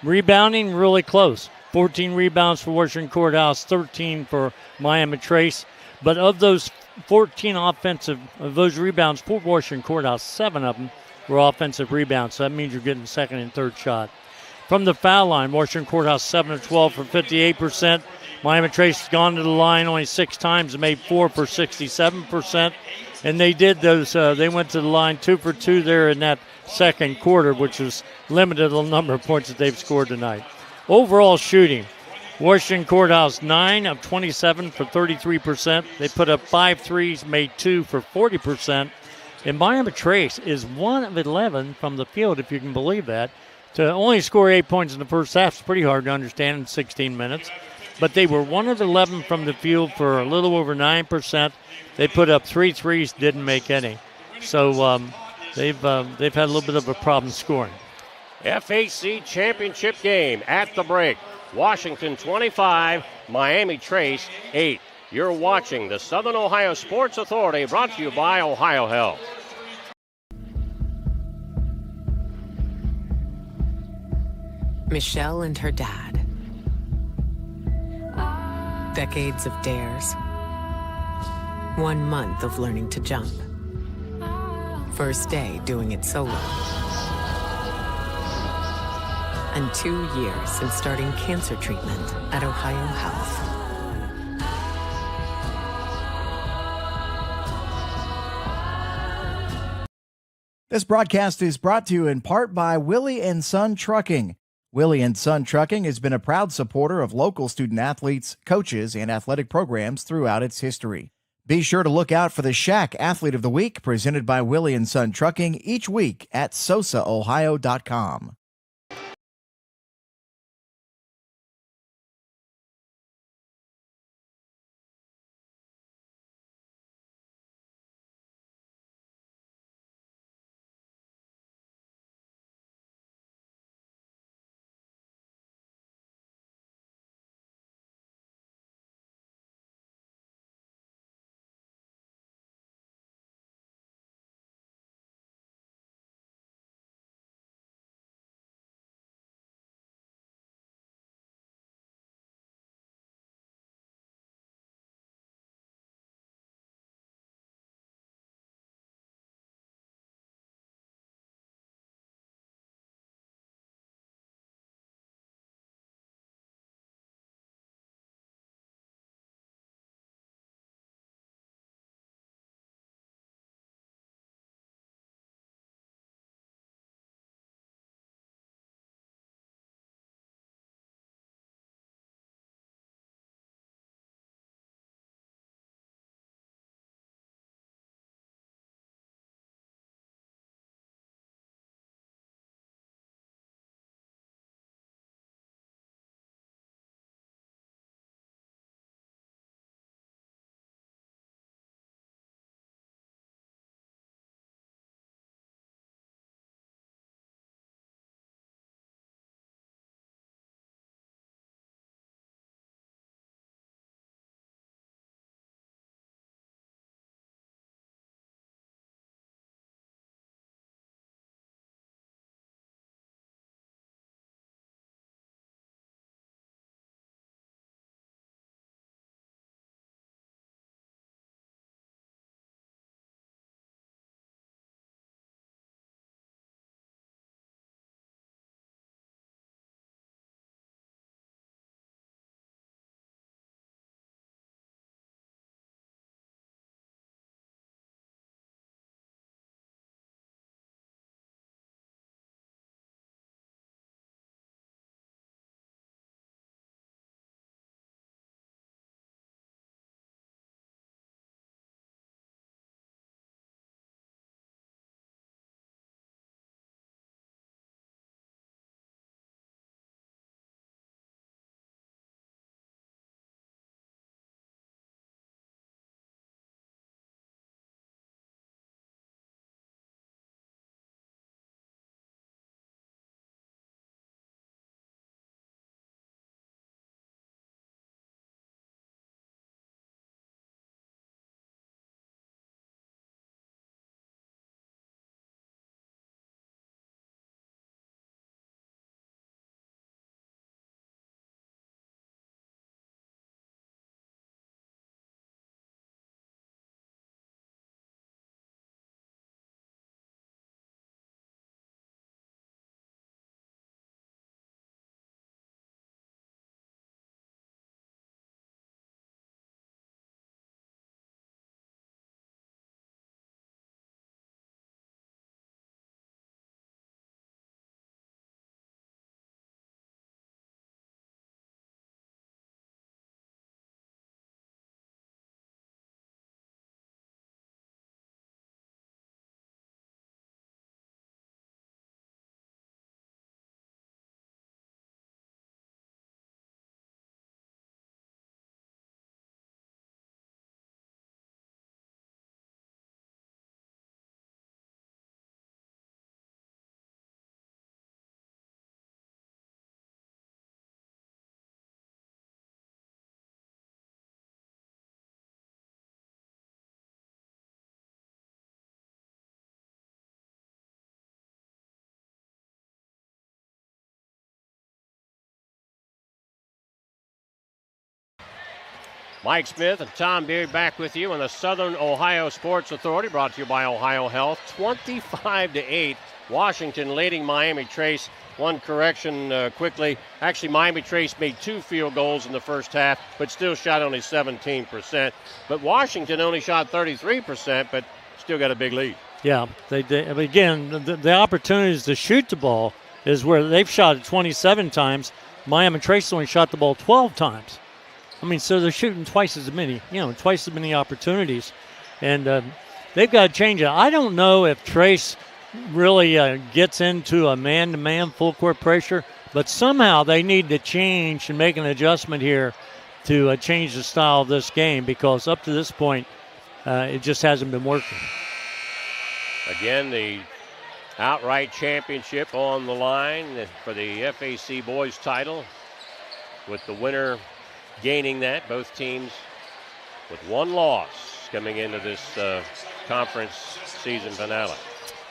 Rebounding, really close. 14 rebounds for Washington Courthouse, 13 for Miami Trace. But of those 14 of those rebounds for Washington Courthouse, 7 of them were offensive rebounds. So that means you're getting second and third shot. From the foul line, Washington Courthouse 7 of 12 for 58%. Miami Trace has gone to the line only 6 times and made 4 for 67%. And they did those. They went to the line 2 for 2 there in that second quarter, which was limited the number of points that they've scored tonight. Overall shooting, Washington Courthouse 9 of 27 for 33%. They put up 5 threes, made 2 for 40%. And Miami Trace is 1 of 11 from the field, if you can believe that. To only score 8 points in the first half is pretty hard to understand in 16 minutes. But they were 1 of 11 from the field for a little over 9%. They put up 3 threes, didn't make any. So they've had a little bit of a problem scoring. FAC championship game at the break. Washington 25, Miami Trace 8. You're watching the Southern Ohio Sports Authority, brought to you by OhioHealth. Michelle and her dad. Decades of dares. 1 month of learning to jump. First day doing it solo. And 2 years since starting cancer treatment at OhioHealth. This broadcast is brought to you in part by Willie & Son Trucking. Willie & Son Trucking has been a proud supporter of local student-athletes, coaches, and athletic programs throughout its history. Be sure to look out for the Shack Athlete of the Week presented by Willie & Son Trucking each week at SOSAOhio.com. Mike Smith and Tom Beard back with you on the Southern Ohio Sports Authority, brought to you by OhioHealth. 25-8, Washington leading Miami Trace. One correction quickly. Actually, Miami Trace made 2 field goals in the first half, but still shot only 17%. But Washington only shot 33%, but still got a big lead. Yeah, they did. Again, the opportunities to shoot the ball is where they've shot it 27 times. Miami Trace only shot the ball 12 times. I mean, so they're shooting twice as many opportunities. And they've got to change it. I don't know if Trace really gets into a man-to-man full-court pressure, but somehow they need to change and make an adjustment here to change the style of this game, because up to this point, it just hasn't been working. Again, the outright championship on the line for the FAC boys title, with the winner gaining that. Both teams with 1 loss coming into this conference season finale.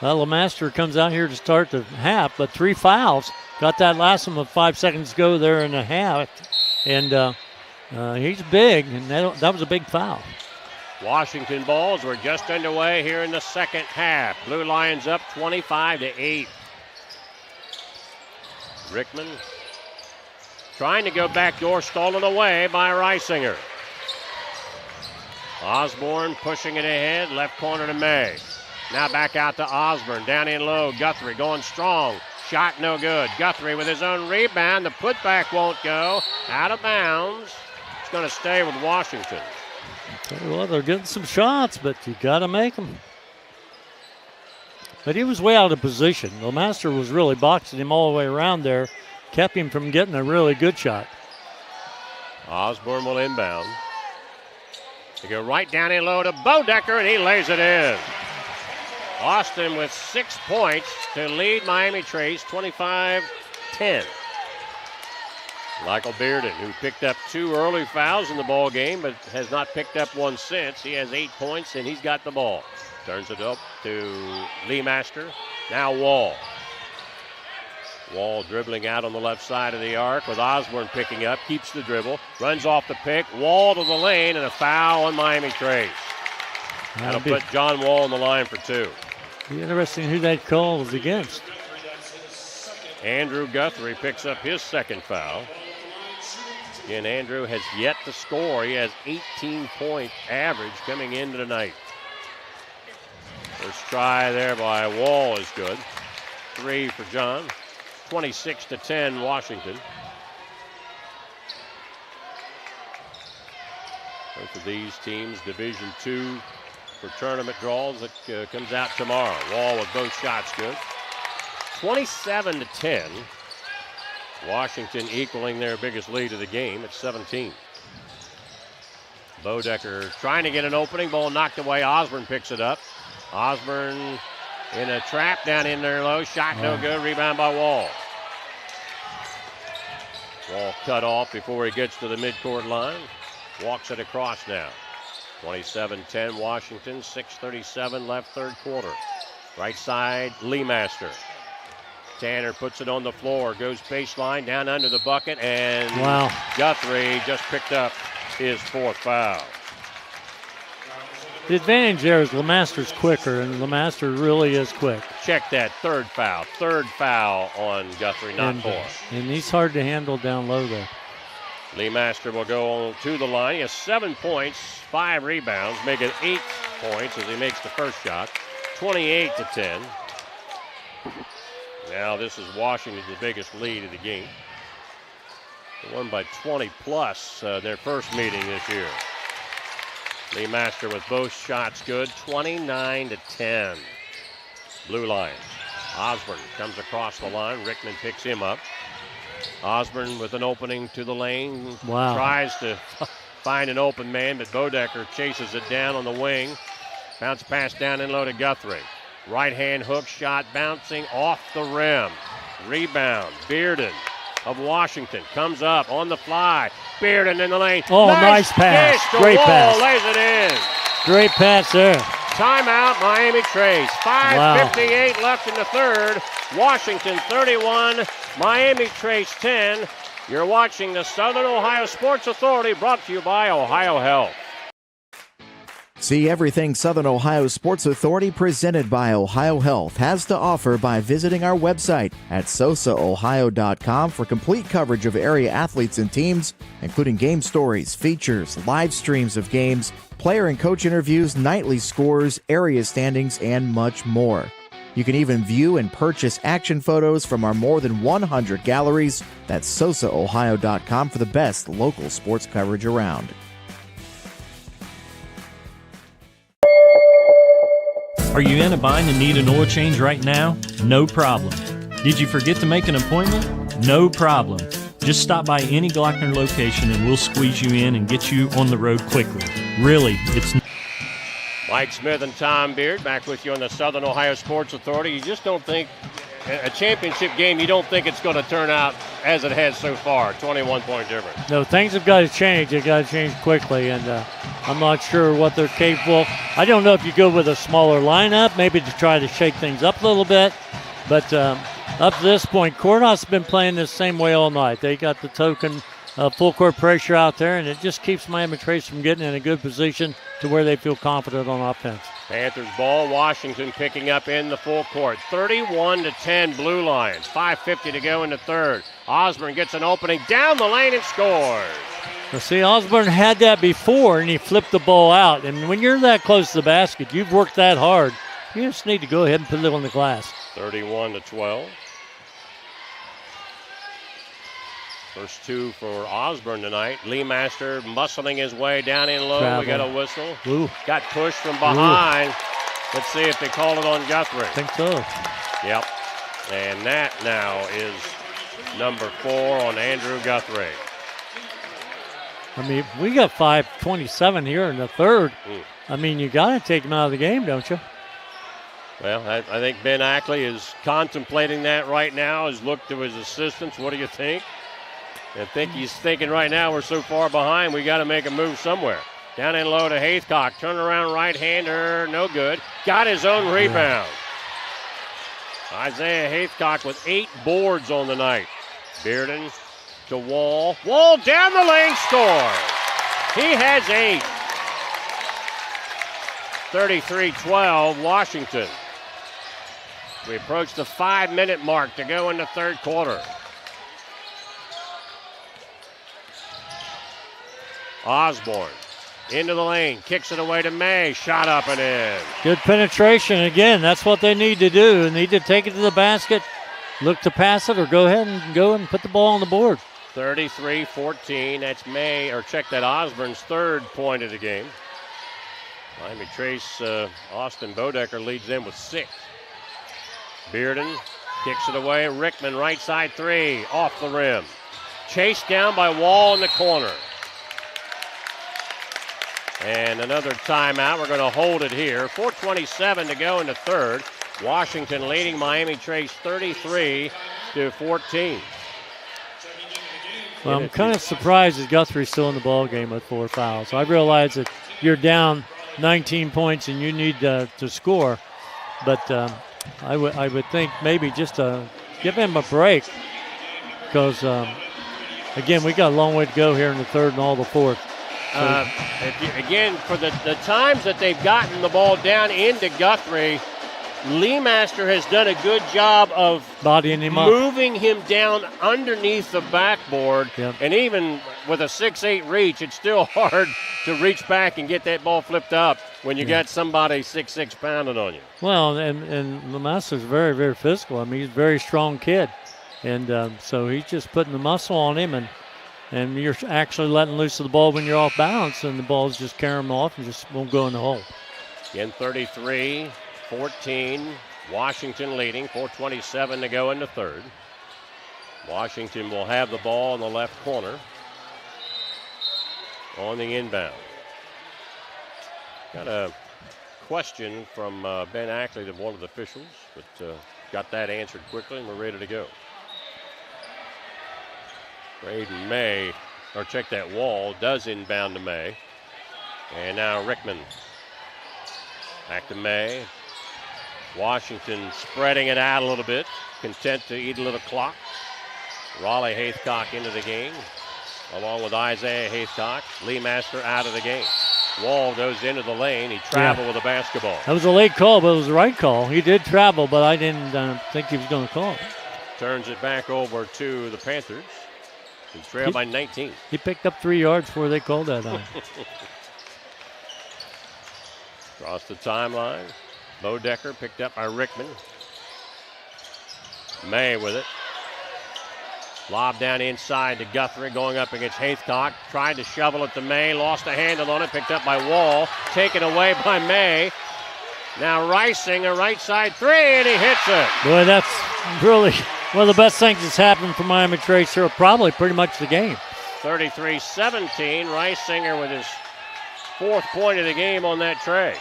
Well, LeMaster comes out here to start the half, but 3 fouls. Got that last one with 5 seconds to go there in the half. And he's big, and that was a big foul. Washington balls were just underway here in the second half. Blue Lions up 25-8. Rickman trying to go backdoor, stolen away by Reisinger. Osborne pushing it ahead, left corner to May. Now back out to Osborne, down in low. Guthrie going strong. Shot no good. Guthrie with his own rebound. The putback won't go. Out of bounds. It's going to stay with Washington. Well, they're getting some shots, but you got to make them. But he was way out of position. LeMaster was really boxing him all the way around there. Kept him from getting a really good shot. Osborne will inbound. They go right down in low to Bodecker, and he lays it in. Austin with 6 points to lead Miami Trace 25-10. Michael Bearden, who picked up 2 early fouls in the ball game, but has not picked up one since. He has 8 points, and he's got the ball. Turns it up to Lee Master. Now Wall. Wall dribbling out on the left side of the arc with Osborne picking up, keeps the dribble, runs off the pick, Wall to the lane, and a foul on Miami Trace. That'll put John Wall on the line for 2. Be interesting who that call was against. Andrew Guthrie picks up his second foul. Again, Andrew has yet to score. He has 18-point average coming into tonight. First try there by Wall is good. 3 for John. 26-10 Washington. Both of these teams, Division II for tournament draws that comes out tomorrow. Wall with both shots good. 27-10. Washington equaling their biggest lead of the game at 17. Bodecker trying to get an opening. Ball knocked away. Osborne picks it up. Osborne in a trap down in there low. Shot no good. Rebound by Wall. Wall cut off before he gets to the midcourt line. Walks it across now. 27-10 Washington. 6:37 left third quarter. Right side, Lee Master. Tanner puts it on the floor, goes baseline, down under the bucket, and Guthrie just picked up his 4th foul. The advantage there is LeMaster's quicker, and LeMaster really is quick. Check that, 3rd foul. 3rd foul on Guthrie, not 4th. And he's hard to handle down low there. Lee Master will go on to the line. He has 7 points, 5 rebounds, making 8 points as he makes the first shot. 28-10. Now this is Washington's biggest lead of the game. They won by 20 plus their first meeting this year. Lee Master with both shots good, 29-10. Blue Lions. Osborne comes across the line. Rickman picks him up. Osborne with an opening to the lane. Tries to find an open man, but Bodecker chases it down on the wing. Bounce pass down in low to Guthrie. Right-hand hook shot bouncing off the rim. Rebound, Bearden of Washington comes up on the fly. Bearden in the lane. Oh, nice pass. Great pass. Lays it in. Great pass there. Timeout, Miami Trace. 5:58 left in the third. Washington 31, Miami Trace 10. You're watching the Southern Ohio Sports Authority, brought to you by OhioHealth. See everything Southern Ohio Sports Authority presented by OhioHealth has to offer by visiting our website at SOSAOhio.com for complete coverage of area athletes and teams, including game stories, features, live streams of games, player and coach interviews, nightly scores, area standings, and much more. You can even view and purchase action photos from our more than 100 galleries. That's SOSAOhio.com for the best local sports coverage around. Are you in a bind and need an oil change right now? No problem. Did you forget to make an appointment? No problem. Just stop by any Glockner location and we'll squeeze you in and get you on the road quickly. Really, it's... Mike Smith and Tom Beard back with you on the Southern Ohio Sports Authority. You just don't think a championship game, you don't think it's going to turn out as it has so far, 21-point difference. No, things have got to change. They've got to change quickly, and I'm not sure what they're capable of. I don't know if you go with a smaller lineup, maybe to try to shake things up a little bit, but up to this point, Courthouse has been playing the same way all night. They got the token full court pressure out there, and it just keeps Miami Trace from getting in a good position to where they feel confident on offense. Panthers ball, Washington picking up in the full court. 31-10 Blue Lions. 5:50 to go in the third. Osborne gets an opening down the lane and scores. Well, see, Osborne had that before, and he flipped the ball out. And when you're that close to the basket, you've worked that hard, you just need to go ahead and put it on the glass. 31-12. First two for Osborne tonight. Lee Master muscling his way down in low. Travel. We got a whistle. Ooh. Got pushed from behind. Ooh. Let's see if they call it on Guthrie. I think so. Yep. And that now is number 4 on Andrew Guthrie. I mean, we got 5:27 here in the third. I mean, you got to take him out of the game, don't you? Well, I think Ben Ackley is contemplating that right now. Has looked to his assistants. What do you think? I think he's thinking right now we're so far behind we got to make a move somewhere. Down in low to Haythcock. Turnaround right-hander, no good. Got his own rebound. Isaiah Haythcock with 8 boards on the night. Bearden to Wall. Wall down the lane, score. He has 8. 33-12 Washington. We approach the 5-minute mark to go in the third quarter. Osborne into the lane, kicks it away to May, shot up and in. Good penetration. Again, that's what they need to do. They need to take it to the basket, look to pass it, or go ahead and put the ball on the board. 33-14. That's May, or check that, Osborne's third point of the game. Miami Trace, Austin Bodecker leads them with 6. Bearden kicks it away. Rickman, right side 3, off the rim. Chased down by Wall in the corner. And another timeout. We're going to hold it here. 4:27 to go in the third. Washington leading Miami Trace 33-14. Well, I'm kind of surprised that Guthrie's still in the ball game with 4 fouls. I realize that you're down 19 points and you need to score, but I would think maybe just give him a break because, again, we got a long way to go here in the third and all the fourth. Again, for the times that they've gotten the ball down into Guthrie, Lee Master has done a good job of bodying him moving him down underneath the backboard. Yep. And even with a 6'8" reach, it's still hard to reach back and get that ball flipped up when you got somebody 6'6" pounding on you. Well, and Lee Master's very, very physical. I mean, he's a very strong kid. And so he's just putting the muscle on him, and you're actually letting loose of the ball when you're off balance, and the ball's just carrying them off and just won't go in the hole. Again, 33-14, Washington leading, 4:27 to go in the third. Washington will have the ball in the left corner on the inbound. Got a question from Ben Ackley to one of the officials, but got that answered quickly, and we're ready to go. Braden May, or check that, Wall does inbound to May. And now Rickman. Back to May. Washington spreading it out a little bit, content to eat a little clock. Raleigh Haythcock into the game, along with Isaiah Haythcock. Lee Master out of the game. Wall goes into the lane. He traveled with a basketball. That was a late call, but it was the right call. He did travel, but I didn't think he was going to call it. Turns it back over to the Panthers. He trailed by 19. He picked up 3 yards before they called that on. Across the timeline. Bodecker picked up by Rickman. May with it. Lob down inside to Guthrie, going up against Haythcock. Tried to shovel it to May, lost a handle on it, picked up by Wall. Taken away by May. Now Reisinger, right side three, and he hits it. Boy, that's really one of the best things that's happened for Miami Trace here, probably pretty much the game. 33-17, Reisinger with his 4th point of the game on that tray.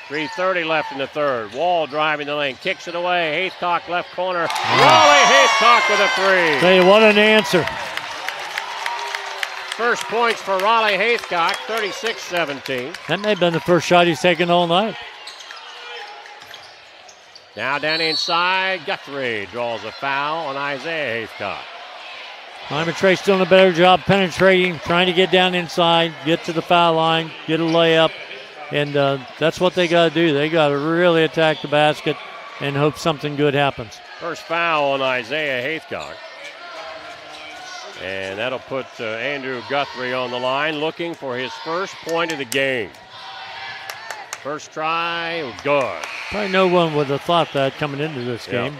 3:30 left in the third. Wall driving the lane, kicks it away. Haythcock left corner. Raleigh Haythcock with a 3. Tell you what an answer. First points for Raleigh Haythcock, 36-17. That may have been the first shot he's taken all night. Now down inside, Guthrie draws a foul on Isaiah Haythcock. Miami Trace doing a better job penetrating, trying to get down inside, get to the foul line, get a layup. And that's what they got to do. They got to really attack the basket and hope something good happens. First foul on Isaiah Haythcock. And that'll put Andrew Guthrie on the line, looking for his first point of the game. First try, good. Probably no one would have thought that coming into this game.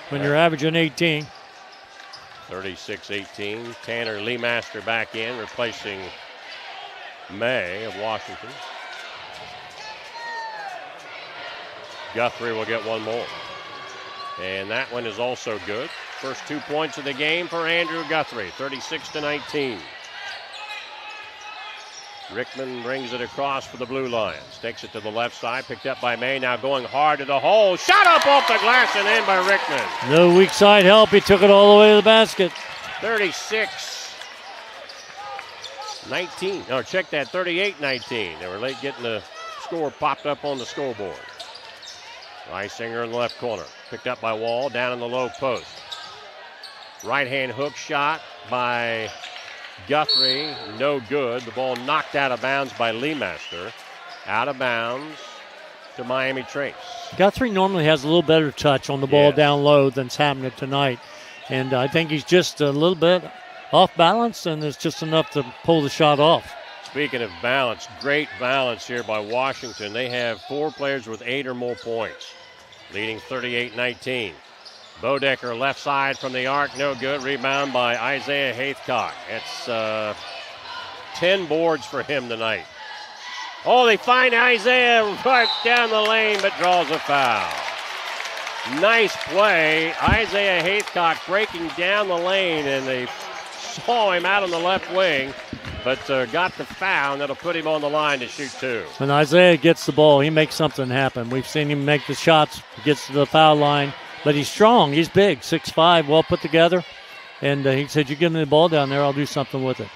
When you're averaging 18. 36-18. Tanner Lee Master back in, replacing May of Washington. Guthrie will get one more. And that one is also good. First 2 points of the game for Andrew Guthrie, 36-19. Rickman brings it across for the Blue Lions. Takes it to the left side, picked up by May, now going hard to the hole. Shot up off the glass and in by Rickman. No weak side help. He took it all the way to the basket. 36-19. No, check that, 38-19. They were late getting the score popped up on the scoreboard. Reisinger in the left corner. Picked up by Wall, down in the low post. Right-hand hook shot by Guthrie, no good. The ball knocked out of bounds by Lee Master. Out of bounds to Miami Trace. Guthrie normally has a little better touch on the ball down low than's happening tonight. And I think he's just a little bit off balance, and it's just enough to pull the shot off. Speaking of balance, great balance here by Washington. They have 4 players with 8 or more points, leading 38-19. Bodecker left side from the arc, no good. Rebound by Isaiah Haythcock. It's 10 boards for him tonight. Oh, they find Isaiah right down the lane, but draws a foul. Nice play. Isaiah Haythcock breaking down the lane, and they saw him out on the left wing, but got the foul, and that'll put him on the line to shoot 2. When Isaiah gets the ball, he makes something happen. We've seen him make the shots, gets to the foul line, but he's strong. He's big, 6'5", well put together. And he said, you give me the ball down there, I'll do something with it.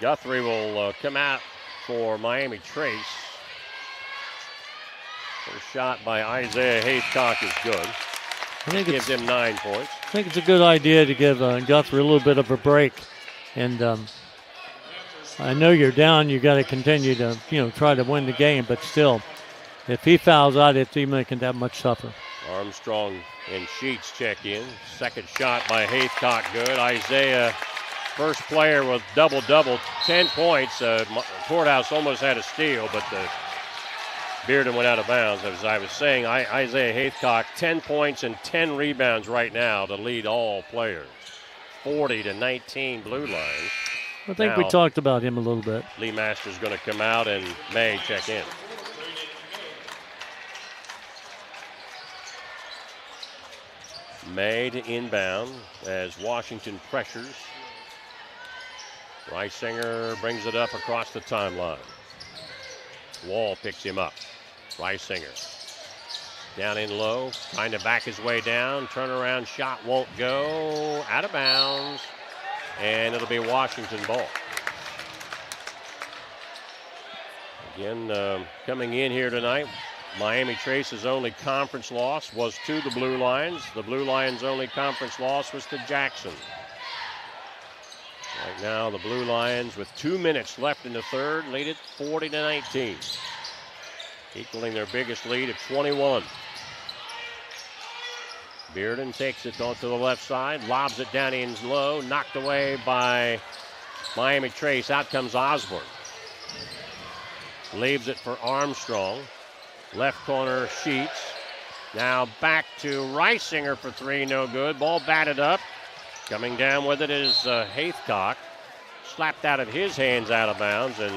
Guthrie will come out for Miami Trace. First shot by Isaiah Haythcock is good. I think gives him 9 points. I think it's a good idea to give Guthrie a little bit of a break. And I know you're down. You got to continue to, try to win the game. But still, if he fouls out, it's even making that much tougher. Armstrong and Sheets check in. Second shot by Haythcock, good. Isaiah, first player with double-double, 10 points. Courthouse almost had a steal, but Bearden went out of bounds. As I was saying, Isaiah Haythcock, 10 points and 10 rebounds right now to lead all players. 40-19 Blue Lions. I think we talked about him a little bit. Lee Master's going to come out and May check in. May to inbound as Washington pressures. Reisinger brings it up across the timeline. Wall picks him up. Reisinger down in low, trying to back his way down. Turnaround shot won't go. Out of bounds. And it'll be Washington ball. Again, coming in here tonight, Miami Trace's only conference loss was to the Blue Lions. The Blue Lions' only conference loss was to Jackson. Right now, the Blue Lions, with 2 minutes left in the third, lead it 40-19, equaling their biggest lead of 21. Bearden takes it onto the left side, lobs it down in low, knocked away by Miami Trace. Out comes Osborne. Leaves it for Armstrong. Left corner, Sheets. Now back to Reisinger for three, no good. Ball batted up. Coming down with it is Haithcock. Slapped out of his hands out of bounds, and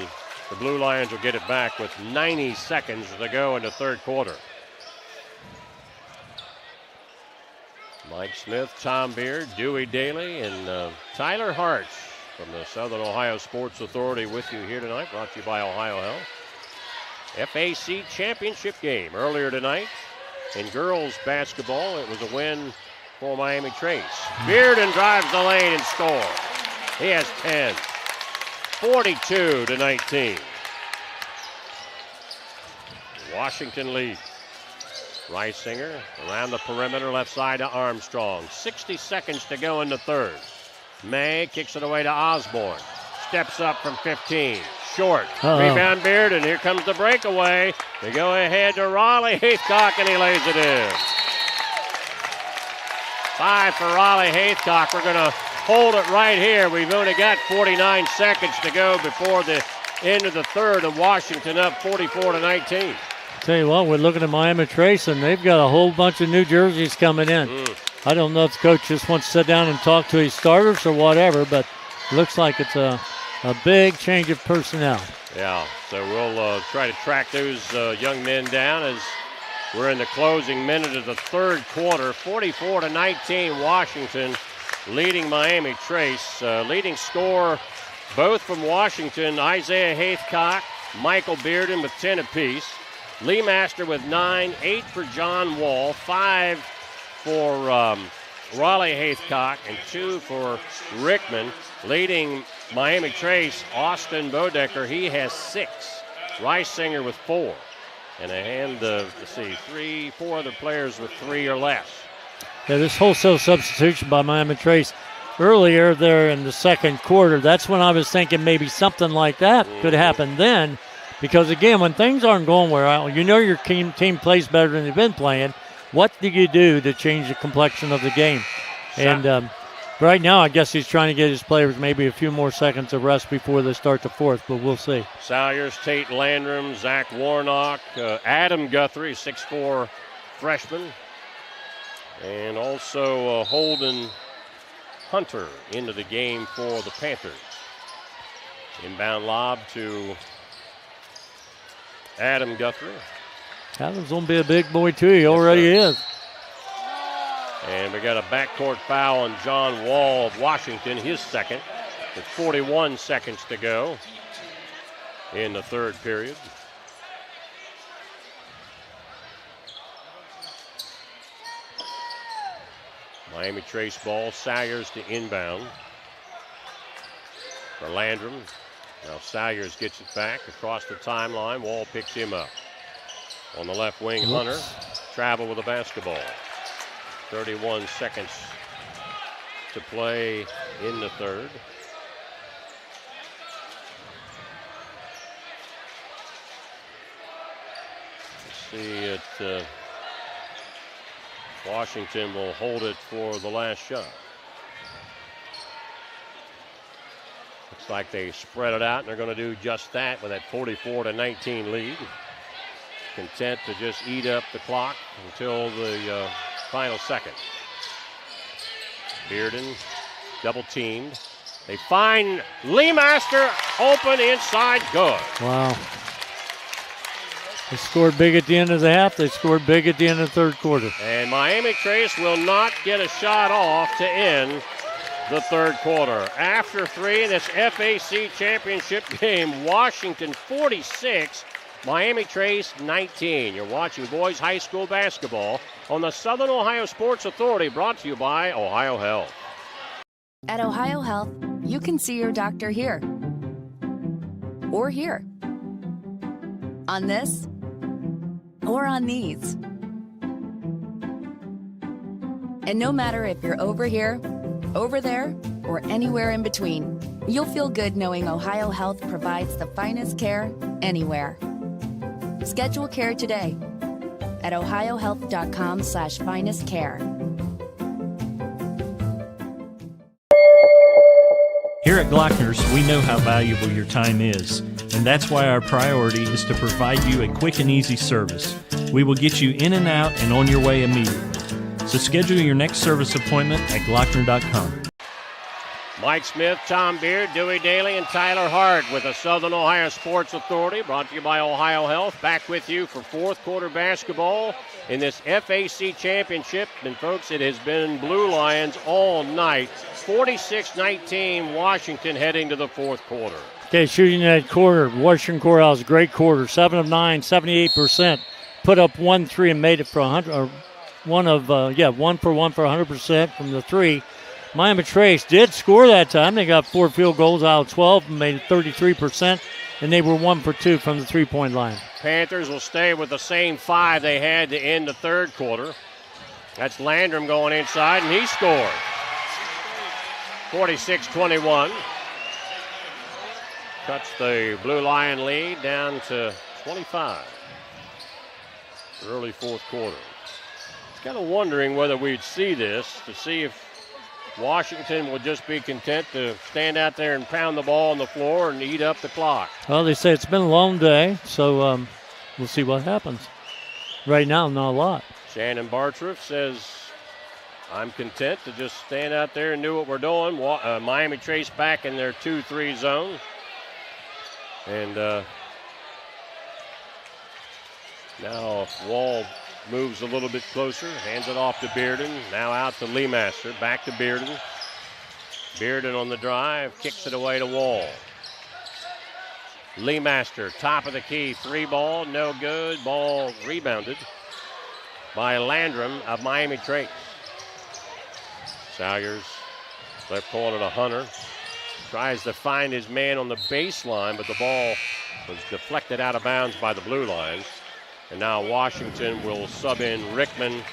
the Blue Lions will get it back with 90 seconds to go in the third quarter. Mike Smith, Tom Beard, Dewey Daly, and Tyler Hartz from the Southern Ohio Sports Authority with you here tonight, brought to you by OhioHealth. FAC championship game earlier tonight. In girls basketball, it was a win for Miami Trace. Bearden drives the lane and scores. He has 10. 42-19. Washington leads. Reisinger around the perimeter, left side to Armstrong. 60 seconds to go in the third. May kicks it away to Osborne. Steps up from 15. Short. Rebound Bearden. Here comes the breakaway. They go ahead to Raleigh Haithcock, and he lays it in. 5 for Raleigh Haithcock. We're going to hold it right here. We've only got 49 seconds to go before the end of the third, and Washington up 44-19. Tell you what, we're looking at Miami Trace, and they've got a whole bunch of new jerseys coming in. I don't know if the coach just wants to sit down and talk to his starters or whatever, but it looks like it's a big change of personnel. Yeah, so we'll try to track those young men down as we're in the closing minute of the third quarter. 44-19, Washington leading Miami Trace. Leading scorer both from Washington, Isaiah Haithcock, Michael Bearden with 10 apiece. Lee Master with 9, 8 for John Wall, 5 for Raleigh Haithcock, and 2 for Rickman. Leading Miami Trace, Austin Bodecker, he has 6. Reisinger with 4. And a hand of, 4 other players with 3 or less. Yeah, this wholesale substitution by Miami Trace earlier there in the second quarter, that's when I was thinking maybe something like that could happen then. Because, again, when things aren't going well, you know your team plays better than they've been playing. What do you do to change the complexion of the game? And right now, I guess he's trying to get his players maybe a few more seconds of rest before they start the fourth, but we'll see. Salyers, Tate Landrum, Zach Warnock, Adam Guthrie, 6'4" freshman, and also Holden Hunter into the game for the Panthers. Inbound lob to Adam Guthrie. Adam's going to be a big boy, too. He already is. And we got a backcourt foul on John Wall of Washington, his second, with 41 seconds to go in the third period. Miami Trace ball, Salyers to inbound for Landrum. Now Salyers gets it back across the timeline. Wall picks him up. On the left wing, Hunter travel with the basketball. 31 seconds to play in the third. Let's see it. Washington will hold it for the last shot. Looks like they spread it out, and they're going to do just that with that 44-19 lead. Content to just eat up the clock until the final second. Bearden double teamed. They find Lee Master open inside, good. Wow. They scored big at the end of the half. They scored big at the end of the third quarter. And Miami Trace will not get a shot off to end the third quarter. After 3 in this FAC championship game, Washington 46, Miami Trace 19. You're watching boys high school basketball on the Southern Ohio Sports Authority, brought to you by OhioHealth. At OhioHealth, you can see your doctor here or here. On this or on these. And no matter if you're over here, over there, or anywhere in between, you'll feel good knowing OhioHealth provides the finest care anywhere. Schedule care today at ohiohealth.com/finestcare. Here at Glockner's, we know how valuable your time is, and that's why our priority is to provide you a quick and easy service. We will get you in and out and on your way immediately. So schedule your next service appointment at Glockner.com. Mike Smith, Tom Beard, Dewey Daly, and Tyler Hart with the Southern Ohio Sports Authority, brought to you by OhioHealth. Back with you for fourth quarter basketball in this FAC championship. And folks, it has been Blue Lions all night. 46-19 Washington heading to the fourth quarter. Okay, shooting that quarter. Washington Courthouse, great quarter. 7 of 9, 78%. Put up 1 3 and made it for 100. Or 1 for 1 for 100% from the three. Miami Trace did score that time. They got 4 field goals out of 12 and made it 33%, and they were 1 for 2 from the three-point line. Panthers will stay with the same 5 they had to end the third quarter. That's Landrum going inside, and he scored. 46-21. Cuts the Blue Lion lead down to 25. Early fourth quarter. Kind of wondering whether we'd see this, to see if Washington would just be content to stand out there and pound the ball on the floor and eat up the clock. Well, they say it's been a long day, so we'll see what happens. Right now, not a lot. Shannon Bartruff says, I'm content to just stand out there and do what we're doing. Miami Trace back in their 2-3 zone. And now Wall moves a little bit closer, hands it off to Bearden. Now out to Leemaster, back to Bearden. Bearden on the drive, kicks it away to Wall. Leemaster, top of the key, 3 ball, no good. Ball rebounded by Landrum of Miami Trace. Salyers, left corner to Hunter. Tries to find his man on the baseline, but the ball was deflected out of bounds by the Blue Lions. And now Washington will sub in Rickman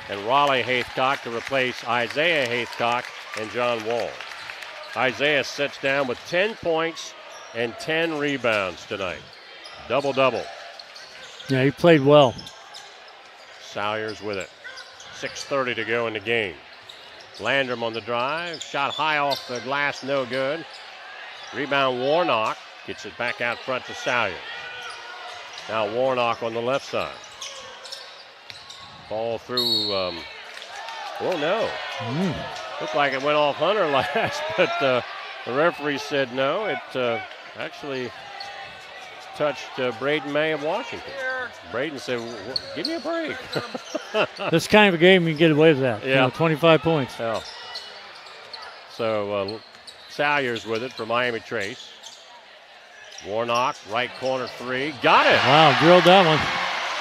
and Raleigh Haithcock to replace Isaiah Haithcock and John Wall. Isaiah sits down with 10 points and 10 rebounds tonight. Double-double. Yeah, he played well. Salyers with it. 6:30 to go in the game. Landrum on the drive. Shot high off the glass, no good. Rebound Warnock. Gets it back out front to Salyers. Now Warnock on the left side. Ball through, oh no. Looked like it went off Hunter last, but the referee said no. It actually touched Braden May of Washington. Braden said, give me a break. This kind of a game, you can get away with that. Yeah. 25 points. Yeah. So Salyers with it for Miami Trace. Warnock, right corner 3. Got it. Wow, drilled that one.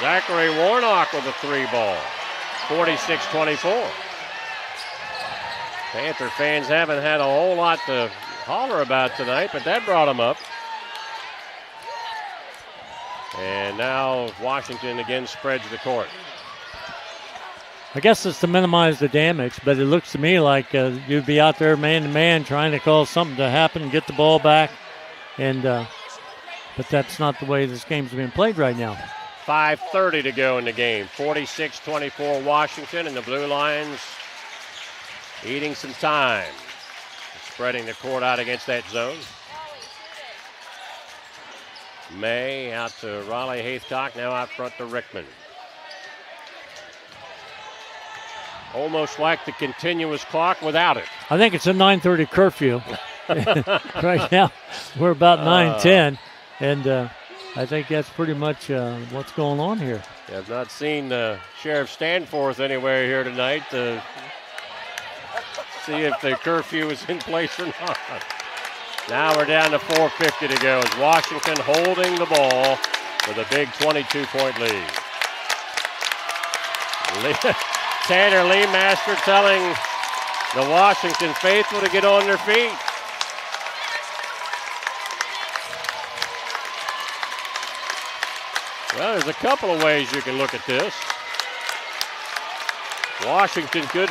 Zachary Warnock with a 3 ball. 46-24. Panther fans haven't had a whole lot to holler about tonight, but that brought them up. And now Washington again spreads the court. I guess it's to minimize the damage, but it looks to me like you'd be out there man-to-man trying to cause something to happen, get the ball back, and but that's not the way this game's being played right now. 5:30 to go in the game. 46-24 Washington, and the Blue Lions eating some time. Spreading the court out against that zone. May out to Raleigh Haithcock, now out front to Rickman. Almost like the continuous clock without it. I think it's a 9:30 curfew. Right now, we're about 9:10, and I think that's pretty much what's going on here. I've not seen Sheriff Stanforth anywhere here tonight to see if the curfew is in place or not. Now we're down to 4:50 to go as Washington holding the ball with a big 22-point lead. Tanner Leemaster telling the Washington faithful to get on their feet. Well, there's a couple of ways you can look at this. Washington could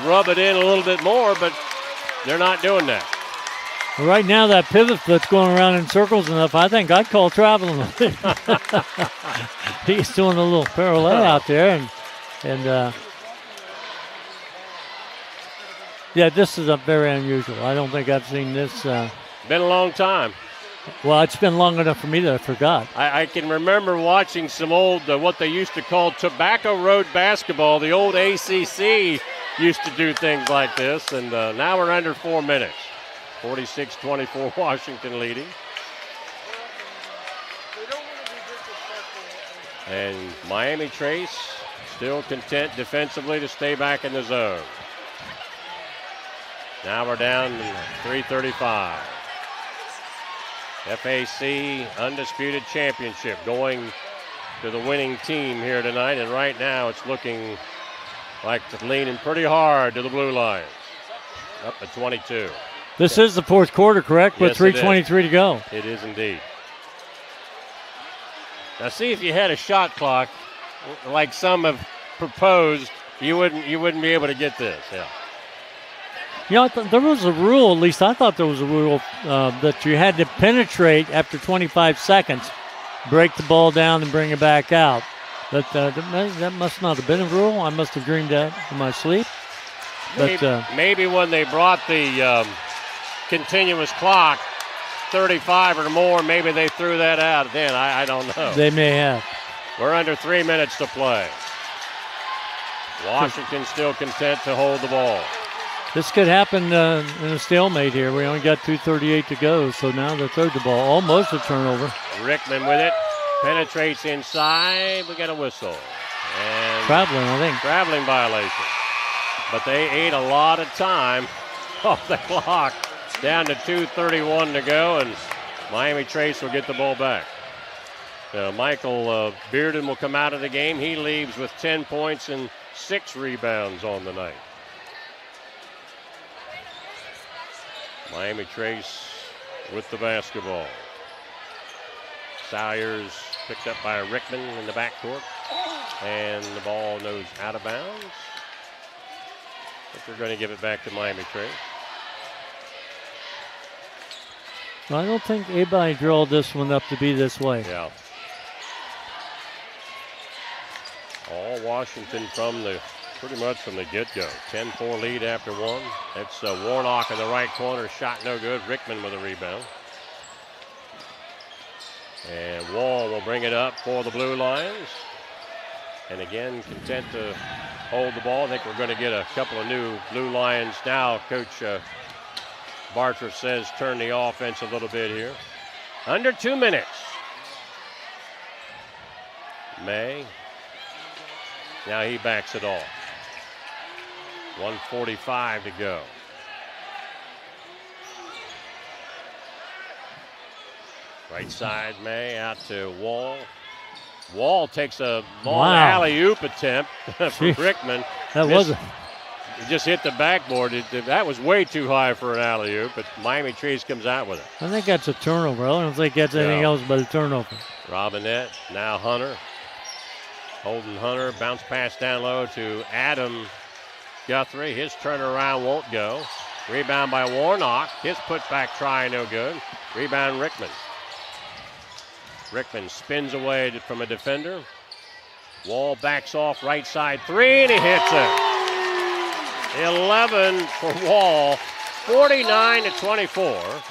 rub it in a little bit more, but they're not doing that. Well, right now, that pivot foot's going around in circles enough. I think I'd call traveling. He's doing a little parallel out there, and yeah, this is very unusual. I don't think I've seen this. Been a long time. Well, it's been long enough for me that I forgot. I can remember watching some old, what they used to call Tobacco Road basketball. The old ACC used to do things like this, and now we're under 4 minutes. 46-24, Washington leading. And Miami Trace still content defensively to stay back in the zone. Now we're down to 3:35. FAC Undisputed Championship going to the winning team here tonight, and right now it's looking like it's leaning pretty hard to the Blue Lions. Up at 22. This is the fourth quarter, correct? With 3:23 to go. It is indeed. Now see, if you had a shot clock like some have proposed, you wouldn't be able to get this. Yeah. You know, there was a rule, at least I thought there was a rule, that you had to penetrate after 25 seconds, break the ball down, and bring it back out. But that must not have been a rule. I must have dreamed that in my sleep. But maybe when they brought the continuous clock, 35 or more, maybe they threw that out then. I don't know. They may have. We're under 3 minutes to play. Washington still content to hold the ball. This could happen in a stalemate here. We only got 2:38 to go, so now they throw the ball. Almost a turnover. Rickman with it. Penetrates inside. We got a whistle. And traveling, I think. Traveling violation. But they ate a lot of time off the clock. Down to 2:31 to go, and Miami Trace will get the ball back. Michael Bearden will come out of the game. He leaves with 10 points and 6 rebounds on the night. Miami Trace with the basketball. Salyers picked up by Rickman in the backcourt. And the ball goes out of bounds. I think they're going to give it back to Miami Trace. I don't think anybody drilled this one up to be this way. Yeah. All Washington pretty much from the get-go. 10-4 lead after one. That's Warnock in the right corner. Shot no good. Rickman with a rebound. And Wall will bring it up for the Blue Lions. And again, content to hold the ball. I think we're going to get a couple of new Blue Lions now. Coach Bartra says turn the offense a little bit here. Under 2 minutes. May. Now he backs it off. 1:45 to go. Right side, May out to Wall. Wall takes a long alley-oop attempt for Rickman. It just hit the backboard. That was way too high for an alley-oop, but Miami Trace comes out with it. I think that's a turnover. I don't think that's anything else but a turnover. Robinette, now Hunter. Holden Hunter, bounce pass down low to Adam Guthrie. His turnaround won't go. Rebound by Warnock. His putback try no good. Rebound Rickman. Rickman spins away from a defender. Wall backs off right side three, and he hits it. 11 for Wall, 49-24.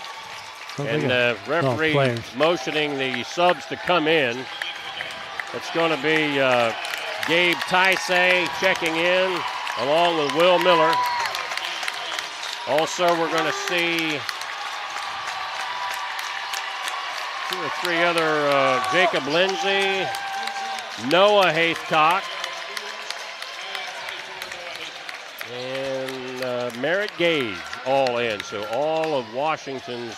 And the referee motioning the subs to come in. It's going to be Gabe Taisei checking in along with Will Miller. Also, we're going to see 2 or 3 other, Jacob Lindsay, Noah Haythcock, and Merritt Gage all in. So all of Washington's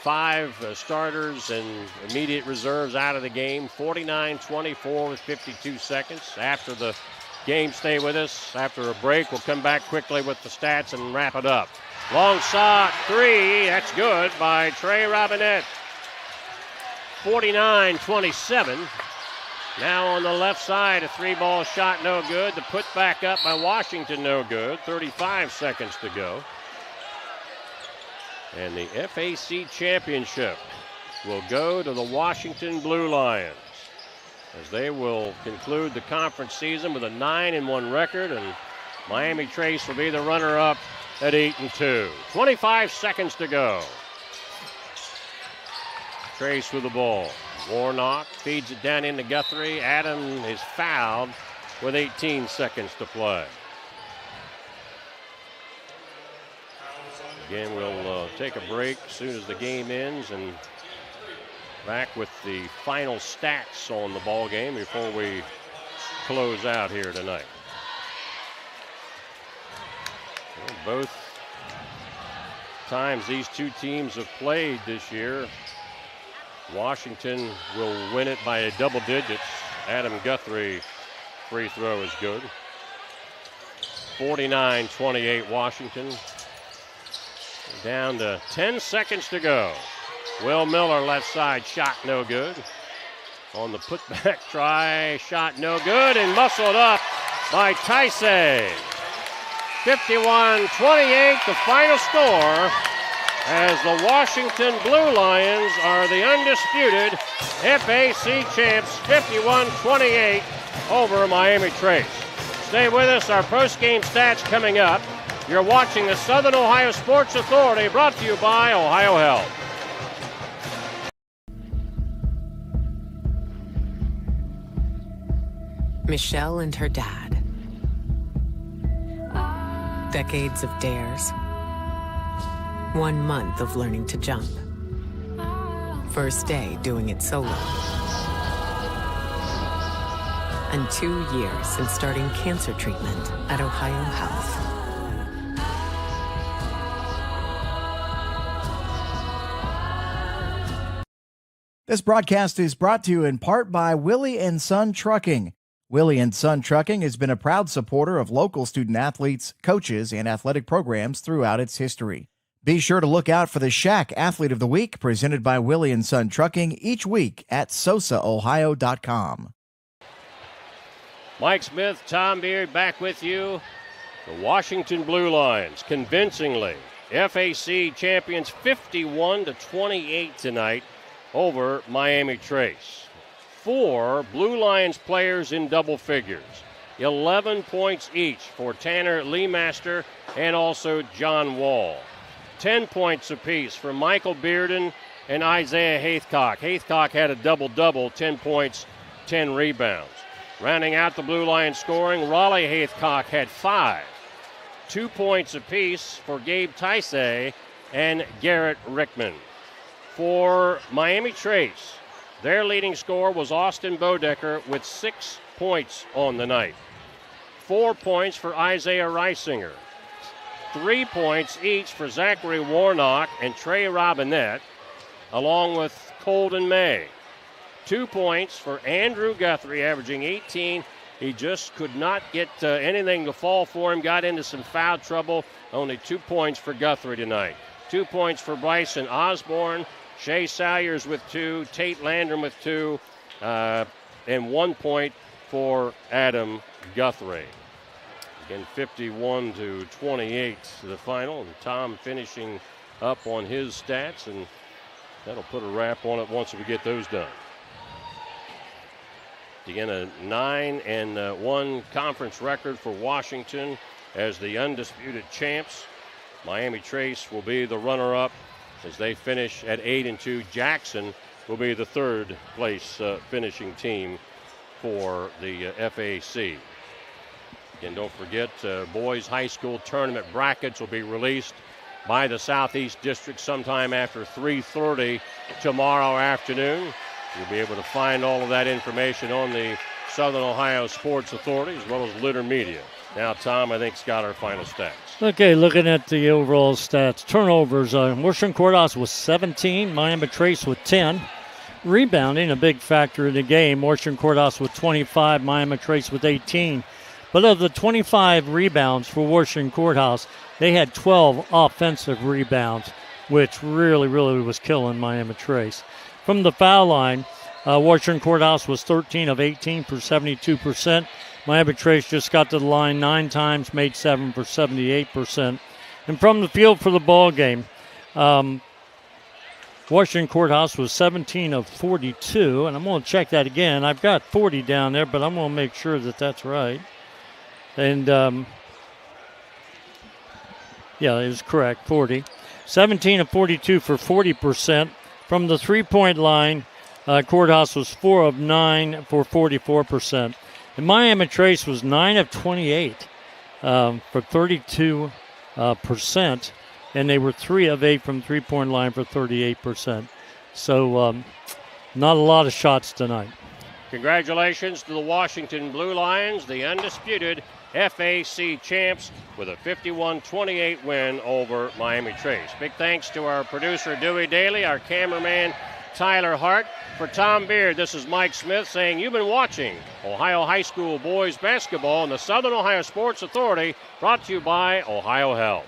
5 starters and immediate reserves out of the game. 49-24 with 52 seconds. After the game, stay with us. After a break, we'll come back quickly with the stats and wrap it up. Long shot, 3. That's good by Trey Robinette. 49-27. Now on the left side, a 3-ball shot, no good. The put back up by Washington, no good. 35 seconds to go. And the FAC championship will go to the Washington Blue Lions, as they will conclude the conference season with a 9-1 record, and Miami Trace will be the runner-up at 8-2. 25 seconds to go. Trace with the ball. Warnock feeds it down into Guthrie. Adam is fouled with 18 seconds to play. Again, we'll take a break as soon as the game ends, and back with the final stats on the ball game before we close out here tonight. Well, both times these two teams have played this year, Washington will win it by a double digits. Adam Guthrie free throw is good. 49-28 Washington. Down to 10 seconds to go. Will Miller left side shot no good. On the putback try, shot no good, and muscled up by Taisei. 51-28 the final score, as the Washington Blue Lions are the undisputed FAC champs, 51-28 over Miami Trace. Stay with us, our post-game stats coming up. You're watching the Southern Ohio Sports Authority, brought to you by OhioHealth. Michelle and her dad. Decades of dares. 1 month of learning to jump. First day doing it solo. And 2 years since starting cancer treatment at OhioHealth. This broadcast is brought to you in part by Willie and Son Trucking. Willie and Son Trucking has been a proud supporter of local student athletes, coaches, and athletic programs throughout its history. Be sure to look out for the Shack Athlete of the Week, presented by Willie and Son Trucking, each week at SOSAOhio.com. Mike Smith, Tom Beard back with you. The Washington Blue Lions convincingly FAC champions 51-28 tonight over Miami Trace. 4 Blue Lions players in double figures. 11 points each for Tanner Leemaster and also John Wall. 10 points apiece for Michael Bearden and Isaiah Haithcock. Haithcock had a double-double, 10 points, 10 rebounds. Rounding out the Blue Lions scoring, Raleigh Haithcock had 5. 2 points apiece for Gabe Taisei and Garrett Rickman. For Miami Trace, their leading scorer was Austin Bodecker with 6 points on the night. 4 points for Isaiah Reisinger. 3 points each for Zachary Warnock and Trey Robinette, along with Colden May. 2 points for Andrew Guthrie, averaging 18. He just could not get anything to fall for him, got into some foul trouble. Only 2 points for Guthrie tonight. 2 points for Bryson Osborne. Shea Salyers with 2, Tate Landrum with 2, and 1 point for Adam Guthrie. Again, 51-28 the final, and Tom finishing up on his stats, and that'll put a wrap on it once we get those done. Again, a 9-1 conference record for Washington as the undisputed champs. Miami Trace will be the runner-up as they finish at 8-2. Jackson will be the third place finishing team for the FAC. And don't forget, boys high school tournament brackets will be released by the Southeast District sometime after 3:30 tomorrow afternoon. You'll be able to find all of that information on the Southern Ohio Sports Authority as well as Litter Media. Now, Tom, I think, has got our final stats. Okay, looking at the overall stats. Turnovers, Washington Courthouse was 17, Miami Trace with 10. Rebounding, a big factor in the game. Washington Courthouse with 25, Miami Trace with 18. But of the 25 rebounds for Washington Courthouse, they had 12 offensive rebounds, which really was killing Miami Trace. From the foul line, Washington Courthouse was 13 of 18 for 72%. Miami Trace just got to the line 9 times, made 7 for 78%. And from the field for the ball game, Washington Courthouse was 17 of 42, and I'm going to check that again. I've got 40 down there, but I'm going to make sure that that's right. And, yeah, it was correct, 40. 17 of 42 for 40%. From the three-point line, Courthouse was 4 of 9 for 44%. And Miami Trace was 9 of 28 for 32%. And they were 3 of 8 from three-point line for 38%. So not a lot of shots tonight. Congratulations to the Washington Blue Lions, the undisputed FAC champs, with a 51-28 win over Miami Trace. Big thanks to our producer, Dewey Daly, our cameraman, Tyler Hart. For Tom Beard, this is Mike Smith saying you've been watching Ohio High School boys basketball on the Southern Ohio Sports Authority, brought to you by OhioHealth.